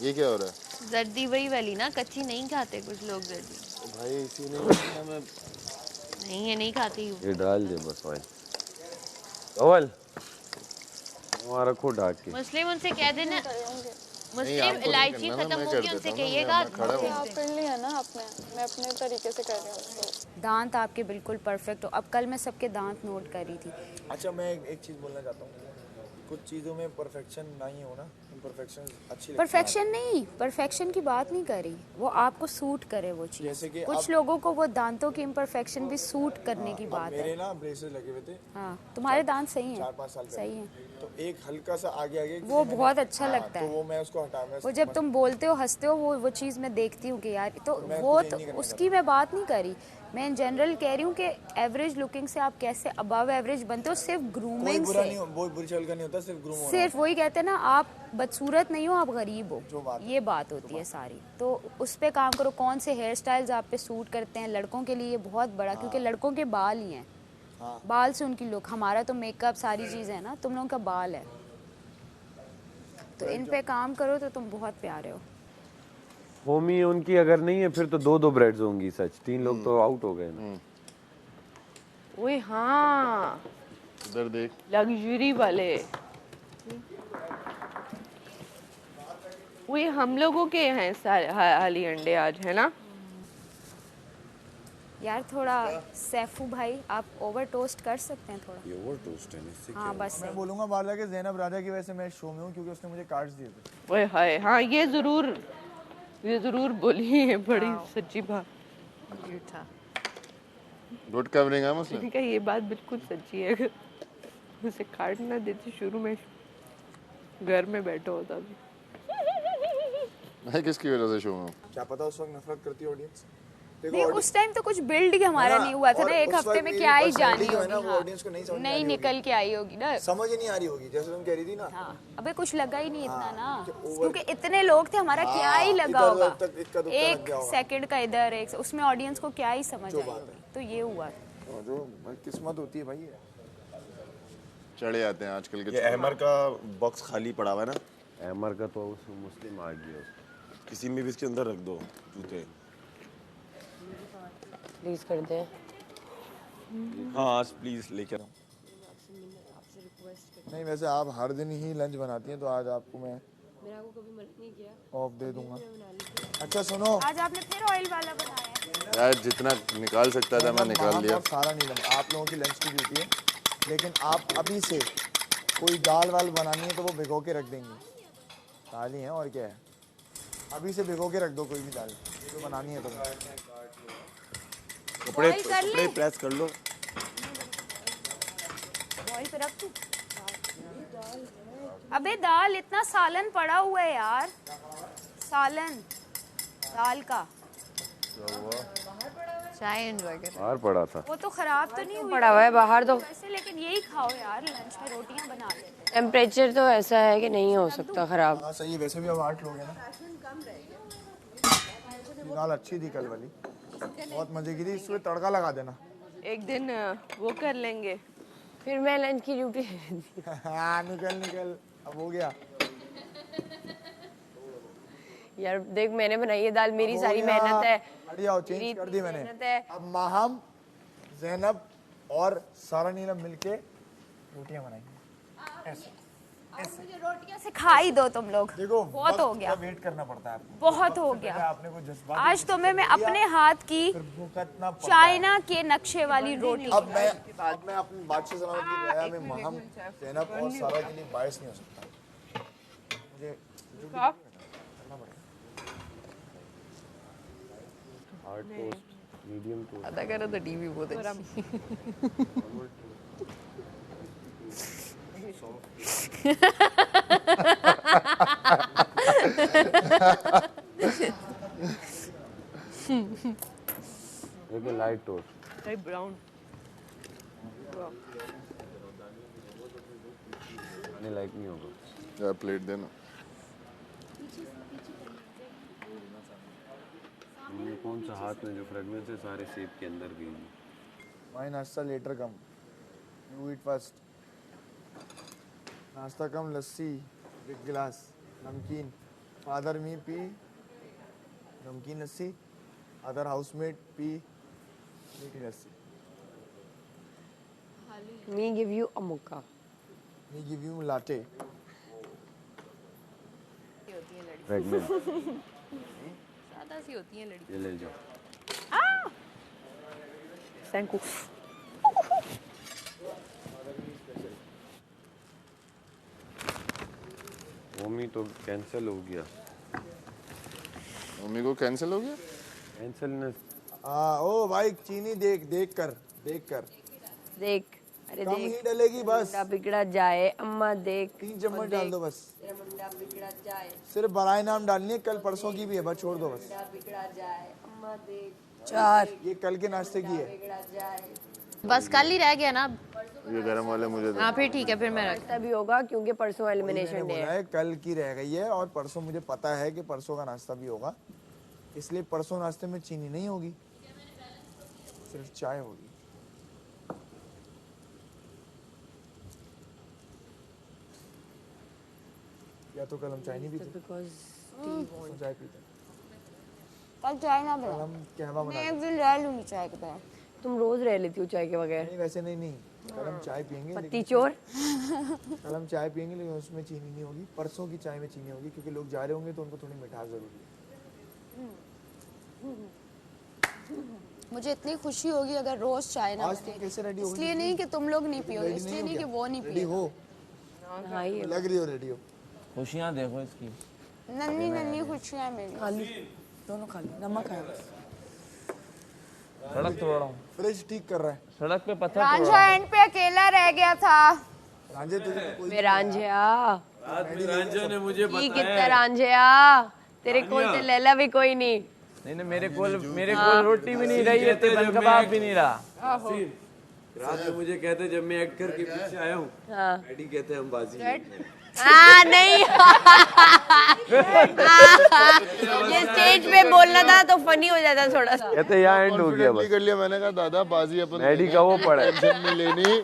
ये क्या हो रहा है? जर्दी वही वाली ना, कच्ची नहीं खाते कुछ लोग जर्दी। भाई इसी ने मैं नहीं, ये नहीं खाती हूँ। ये डाल दे बस ऑयल। अवल वहाँ रखो ढाक के। मुस्लिम उनसे कह देना, मुस्लिम इलायची खत्म होगी उनसे कहिएगा। आप कर लिया ना आपने, मैं अपने तरीके से कर रही हूँ। दांत आपके बिल्कुल परफेक्ट हो। अब कल मैं सबके दांत नोट कर रही थी। अच्छा, मैं एक चीज़ बोलना चाहता हूँ, कुछ चीज़ों में परफेक्शन नहीं हो ना, इम्परफेक्शन अच्छी। परफेक्शन नहीं, परफेक्शन की बात नहीं करी, वो आपको सूट करे वो चीज़। जैसे कि कुछ लोगों को वो दांतों की इम्परफेक्शन भी सूट करने की बात है। मेरे ना ब्रेसेस लगे हुए थे, हाँ, तुम्हारे दांत सही हैं, 4-5 साल सही हैं। तो एक हल्का सा आगे वो बहुत अच्छा लगता तो है। वो मैं उसको हटा, वो जब तुम बोलते हो, हंसते हो, वो चीज़ मैं देखती हूँ कि यार, तो वो तो उसकी मैं बात नहीं करी। मैं इन जनरल कह रही हूँ कि एवरेज लुकिंग से आप कैसे अबव एवरेज बनते हो, सिर्फ ग्रूमिंग से। वो बुरी शक्ल का नहीं होता, सिर्फ ग्रूम होना। सिर्फ वही कहते हैं ना, आप बदसूरत नहीं हो, आप गरीब हो, ये बात होती है सारी। तो उस पे काम करो, कौन से हेयर स्टाइल्स आप पे सूट करते हैं। लड़कों के लिए ये बहुत बड़ा, क्योंकि लड़कों के बाल ही हैं, बाल से उनकी लुक। हमारा तो मेकअप सारी चीज़ें है ना, तुम लोगों का बाल है, तो इन पे काम करो तो तुम बहुत प्यारे हो। होमी उनकी अगर नहीं है फिर तो 2-2 ब्रेड्स होंगी। सच 3 लोग तो आउट हो गए ना। ओए हाँ, इधर देख, लग्जरी वाले। वो हम लोगों के हैं सारे हाली अंडे आज, है ना यार? थोड़ा सैफू भाई, आप ओवर टोस्ट कर सकते हैं थोड़ा। ये ओवर टोस्ट है इससे हाँ, बस मैं बोलूँगा बाहर जाके ज़ैनब राजा की वजह से मैं शो में हूँ, क्योंकि उसने मुझे कार्ड्स दिए थे। ओए हाय, हाँ ये जरूर बोली है, बड़ी सच्ची बात था। गुड कवरिंग है मुस्लिम। ठीक है, ये बात बिल्कुल सच्ची है। अगर उसे कार्ड ना देती शुरू में, घर में बैठा होता भी। मैं किसकी वजह से शो में? क्या पता उस वक्त नफरत करती ऑडियंस। नहीं, उस टाइम तो कुछ बिल्ड ही हमारा नहीं हुआ था ना, एक हफ्ते में क्या ही जानी होगी। ऑडियंस को नहीं निकल के आई होगी ना, समझ ही नहीं आ रही होगी, जैसे तुम कह रही थी ना। हाँ, अबे कुछ लगा ही नहीं इतना ना, क्योंकि इतने लोग थे, हमारा क्या ही लगा होगा। एक सेकंड का इधर, एक उसमें ऑडियंस को क्या ही समझ आई होगी। तो ये हुआ, जो किस्मत होती है भाई। चढ़े आते हैं आजकल के। अहमर का बॉक्स खाली पड़ा हुआ है ना, अहमर का तो मुस्लिम आ गया, किसी में भी इसके अंदर रख दो जूते। प्लीज कर दे। हाँ आज प्लीज लेकर आओ। नहीं, वैसे आप हर दिन ही लंच बनाती हैं, तो आज आपको मैं कभी मना नहीं किया, ऑफ दे दूंगा। अच्छा सुनो, आज आपने फिर ऑयल वाला बनाया। यार जितना निकाल सकता था मैं निकाल लिया। सारा नहीं बना, आप लोगों की लंच की ड्यूटी है, लेकिन आप अभी से कोई दाल वाल बनानी है तो वो भिगो के रख देंगी। दाल ही है और क्या है, अभी से भिगो के रख दो कोई भी दाल जो बनानी है। तो कपड़े प्रेस कर लो। बॉईल पे रख दूं? अबे दाल, इतना सालन पड़ा हुआ है यार, सालन दाल का। चाय एंजॉय कर। बाहर पड़ा था, वो तो खराब तो नहीं हुआ पड़ा हुआ है बाहर तो वैसे, लेकिन यही खाओ यार, लंच में रोटियां बना लेते। टेम्परेचर तो ऐसा है कि नहीं हो सकता खराब। हाँ सही है, वैसे भी अब 8 लोग हैं ना। दाल अच्छी थी कल वाली, बहुत मजे की थी। इसमें तड़का लगा देना, एक दिन वो कर लेंगे। फिर मैं लंच की ड्यूटी हाँ निकल अब हो गया यार देख मैंने बनाई है दाल, मेरी सारी मेहनत है। बढ़िया चेंज कर दी मैंने। अब माहम, ज़ैनब और सारा नीलम मिलके रोटियां बनाएंगे। ऐसे मुझे रोटियां से खा ही दो तुम लोग। देखो बहुत हो गया, वेट करना पड़ता है आपको। बहुत हो गया। आपने को जज्बात आज तो मैं अपने हाथ की चाइना के नक्शे वाली रोटी। अब मैं अपनी बादशाह सलामत की रियाया में माहम, ज़ैनब और सारा के लिए बायस नहीं हो सकता। मुझे करना पड़ेगा। Hard toast, medium toast. अदा करो तो टीवी बहुत अच्छी। एक लाइट टोस्ट, लाइट ब्राउन। नहीं लाइट नहीं होगा। यार प्लेट देना। ये कौन सा हाथ में जो फ्रेगनेंस है सारे सेब के अंदर गई। My nashta later come, you eat first. Nashta come, लस्सी एक गिलास, नमकीन। फादर मी पी नमकीन लस्सी, अदर हाउसमेट पी मीठी लस्सी। Me give you a mocha. Me give you latte. Fragrance सादा सी होती है लड़की। ये ले जाओ। Thank you. मम्मी तो कैंसिल हो गया। मम्मी को कैंसिल हो गया? कैंसिल ने ओ भाई चीनी देख कर। देख अरे कम देख ही डलेगी बस। मुंडा बिगड़ा जाए अम्मा देख। 3 चम्मच डाल दो बस। तेरा मुंडा बिगड़ा जाए। सिर्फ बराए नाम डालनी है, कल परसों की भी है, बस छोड़ दो बस। मुंडा बिगड़ा जाए अम्मा देख। 4 ये कल के नाश्ते की है। बिगड़ा जाए। बस कल ही रह गया ना। ये गरम वाले मुझे दे। हाँ फिर ठीक है, फिर मैं रखता भी होगा क्योंकि परसों एलिमिनेशन डे है। कल की रह गई है और परसों मुझे पता है कि परसों का नाश्ता भी होगा, इसलिए परसों नाश्ते में चीनी नहीं होगी, सिर्फ चाय होगी। या तो कल हम चाय नहीं पीते, चाय पीते कल चाय ना कल हम कहवा मैं एक दिन रह लूंगी चाय के बगैर। तुम रोज रह लेती हो चाय के बगैर। नहीं वैसे नहीं कल हम चाय पियेंगे। पत्ती चोर। कल हम चाय पियेंगे लेकिन उसमें चीनी नहीं होगी, परसों की चाय में चीनी होगी क्योंकि लोग जा रहे होंगे तो उनको थोड़ी मिठास जरूरी है। मुझे इतनी खुशी होगी अगर रोज चाय ना आज तुम कैसे रेडी होगी? इसलिए नहीं कि तुम लोग नहीं पियोगे, इसलिए नहीं कि वो नहीं रेडी हो। हाँ ये लग रही हो रेडी हो। खुशियाँ देखो इसकी। नन्ही नन्ही खुशियाँ मेरी। खाली दोनों खाली नमक है बस। सड़क तोड़ रहा हूँ। फ्रिज ठीक कर रहा है। सड़क पे पत्थर रांझा एंड पे अकेला रह गया था। रांझे तुझे कोई रांझा ने मुझे कितना रांझा तेरे कोल ते लैला भी कोई नहीं। नहीं मेरे कोल रोटी भी नहीं रही है, बन कबाब भी नहीं रहा। रात में मुझे कहते जब मैं एक्ट करके पीछे आया हूँ, डैडी कहते हम बाजी नहीं ये स्टेज पे बोलना था तो फनी हो जाता थोड़ा सा। कहते यहाँ एंड हो गया बस। कर लिया मैंने कहा दादा बाजी अपन डैडी का वो पड़ा है। टेंशन नहीं लेनी।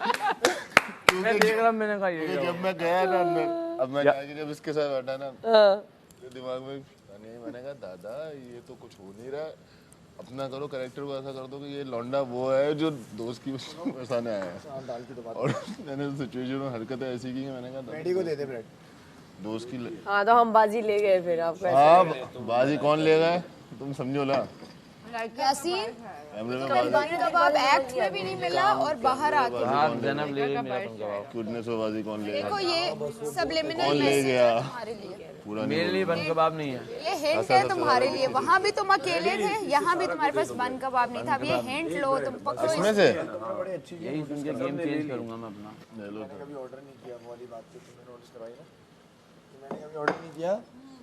मैं देख रहा मैंने कहा ये जब मैं गया ना अंदर, अब मैं जाके जब इसके साथ बैठा ना तो दिमाग में मैंने कहा दादा ये तो कुछ हो नहीं रहा है, अपना करो कैरेक्टर को ऐसा कर दो कि ये लौंडा वो है जो दोस्त की फंसाने आया है। और मैंने सिचुएशन में हरकतें ऐसी की कि मैंने कहा डैडी को दे दे ब्रेड दोस्त की। हाँ तो हम बाजी ले गए फिर आपको। हाँ बाजी कौन ले गए तुम समझो ना। यासीन कबाब एक्ट में भी नहीं मिला और बाहर आ गया। जनाब ले गई मेरा बन कबाब। गुडनेस ऑफ बाजी कौन ले गया? देखो ये सब्लिमिनल कौन ले गया? हमारे लिए पूरा मेरे लिए बन कबाब नहीं है। ये हिंट है तुम्हारे लिए। वहाँ भी तुम अकेले थे, यहाँ भी तुम्हारे पास बन कबाब नहीं था। अब ये हिंट लो, तुम पकड़ो इसमें से। यही सुन के गेम चेंज करूंगा मैं अपना। मैंने कभी ऑर्डर नहीं किया, वो वाली बात तो तुमने नोटिस करवाई ना। तो मैंने कभी ऑर्डर नहीं किया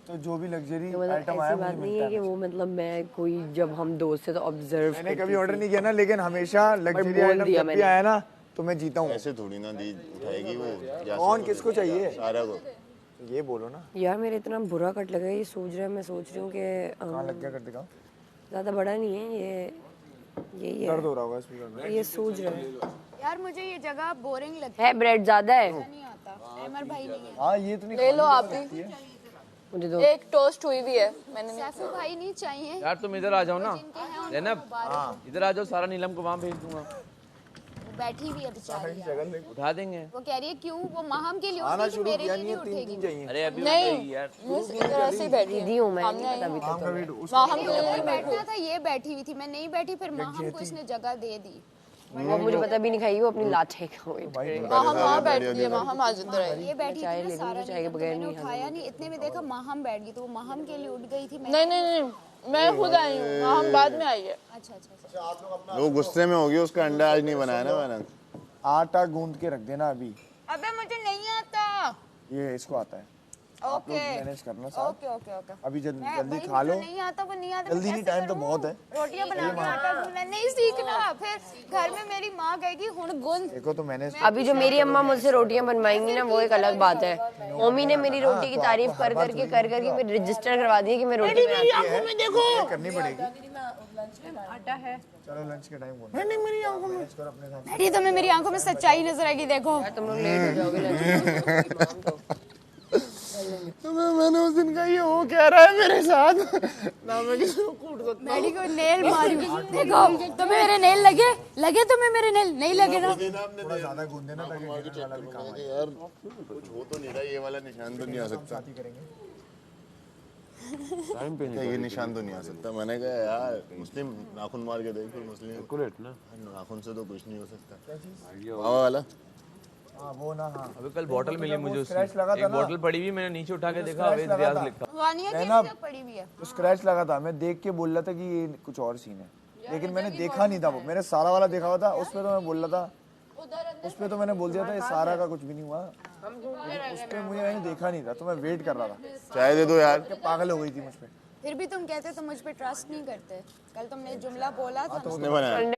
तो जो भी लग्जरी आइटम आया ऐसी बात नहीं है कि वो मतलब मैं कोई जब हम दोस्त थे तो ऑब्जर्व। मैंने कभी ऑर्डर नहीं किया ना, लेकिन हमेशा लग्जरी आइटम जब भी आया ना तो मैं जीता हूँ। ऐसे थोड़ी ना दी उठाएगी वो। कौन किसको चाहिए? सारा को। ये बोलो ना यार मेरे इतना बुरा कट लगा, ये सोच रहा है, मैं सोच रही हूँ कि कहाँ लग गया? कर दिखाओ। ज़्यादा बड़ा नहीं है ये, यही है, दर्द हो रहा होगा स्पीकर में। ये सूझ रहा है। यार मुझे ये जगह बोरिंग लगती है, ब्रेड ज्यादा है। नहीं आता, अमर भाई नहीं है। हाँ ये तो नहीं ले लो आप भी। मुझे दो। एक टोस्ट हुई भी है मैंने नहीं सैफू भाई नहीं चाहिए। यार तुम इधर आ जाओ ना, जैनब इधर आ जाओ, सारा नीलम को वहाँ भेज दूंगा। बैठी भी है बेचारी, उठा देंगे। वो कह रही है क्यों, वो माहम के लिए उठेगी, मेरे लिए नहीं उठेगी। अरे अभी नहीं यार इस तरह से बैठी दीदी हूँ मैं, नहीं पता अभी तक। माहम के लिए मैं बैठना था, ये बैठी हुई थी, मैं नहीं बैठी, फिर माहम को इसने जगह दे दी। वो मुझे पता भी नहीं खाएगी, वो अपनी लाठी खाएगी। माहम वहाँ बैठती है, माहम आज इधर आई। ये बैठी चाय थी ले ना लूं, सारा चाय के दिन, तो बगैर मैंने नहीं उठाया नहीं, इतने में देखा माहम बैठ गई, तो वो माहम के लिए उठ गई थी। नहीं नहीं नहीं मैं खुद आई हूँ, माहम बाद में आई है। अच्छा अच्छा। वो गुस्से में होगी, उसका अंडा आज नहीं बनाया ना मैंने। आटा गूंद के रख देना अभी। अबे मुझे नहीं आता। ये इसको आता है, आप लोग ओके मैनेज करना साथ। Okay okay okay. अभी जल्दी मैं जल्दी भाई खा लो। मुझे नहीं आता, वो नहीं आता, जल्दी नहीं, टाइम तो बहुत है। रोटियां बनाना, आटा गूंदना नहीं सीखना, फिर घर में मेरी माँ कहेगी हुण गूंद। देखो तो मैंने अभी जो मेरी अम्मा मुझसे रोटियां बनवाएंगी ना, वो एक अलग बात है। ओमी ने मेरी रोटी की तारीफ कर करके मेरे रजिस्टर करवा दिया कि मैं रोटी बनाती हूं। देखो करनी पड़ेगी। आटा है, चलो लंच के टाइम बोलो। नहीं मेरी आंखों में बैठी, तुम्हें मेरी आंखों में सच्चाई नजर आएगी। देखो तुम लोग लेट हो जाओगे लंच तो मैंने उस दिन कहा ये वो कह रहा है मेरे साथ ना, मैं किसी को कूट सकता हूं। मैडी को नेल मारी। देखो तुम्हें मेरे नेल लगे तुम्हें मेरे नेल नहीं लगे ना। थोड़ा ज्यादा गूंद देना ताकि वाला भी काम आए। यार कुछ हो तो नहीं रहा, ये वाला निशान तो नहीं आ सकता। टाइम पे ये निशान तो नहीं आ सकता। मैंने कहा यार मुस्लिम नाखून मार के देख, मुस्लिम ना नाखून से तो कुछ नहीं हो सकता। वाह वाला हाँ वो ना। हाँ अभी कल बॉटल मिली मुझे, उसमें स्क्रैच लगा था एक ना, बॉटल पड़ी हुई, मैंने नीचे उठा के देखा, अवैध लगा ब्याज था। लिखा। वानिया की ना पड़ी हुई है। तो स्क्रैच लगा था, मैं देख के बोल रहा था कि ये कुछ और सीन है, लेकिन मैंने देखा नहीं था। वो मैंने सारा वाला देखा हुआ था, उस पे तो मैं बोल रहा था, उस पे तो मैंने बोल दिया था ये सारा का कुछ भी नहीं हुआ, उस पे मुझे मैंने देखा नहीं था, तो मैं वेट कर रहा था। चाय दे दो यार। पागल हो गई थी मुझ पे। फिर भी तुम कहते तो मुझ पे ट्रस्ट नहीं करते। कल तुमने जुमला बोला था उसने बनाया।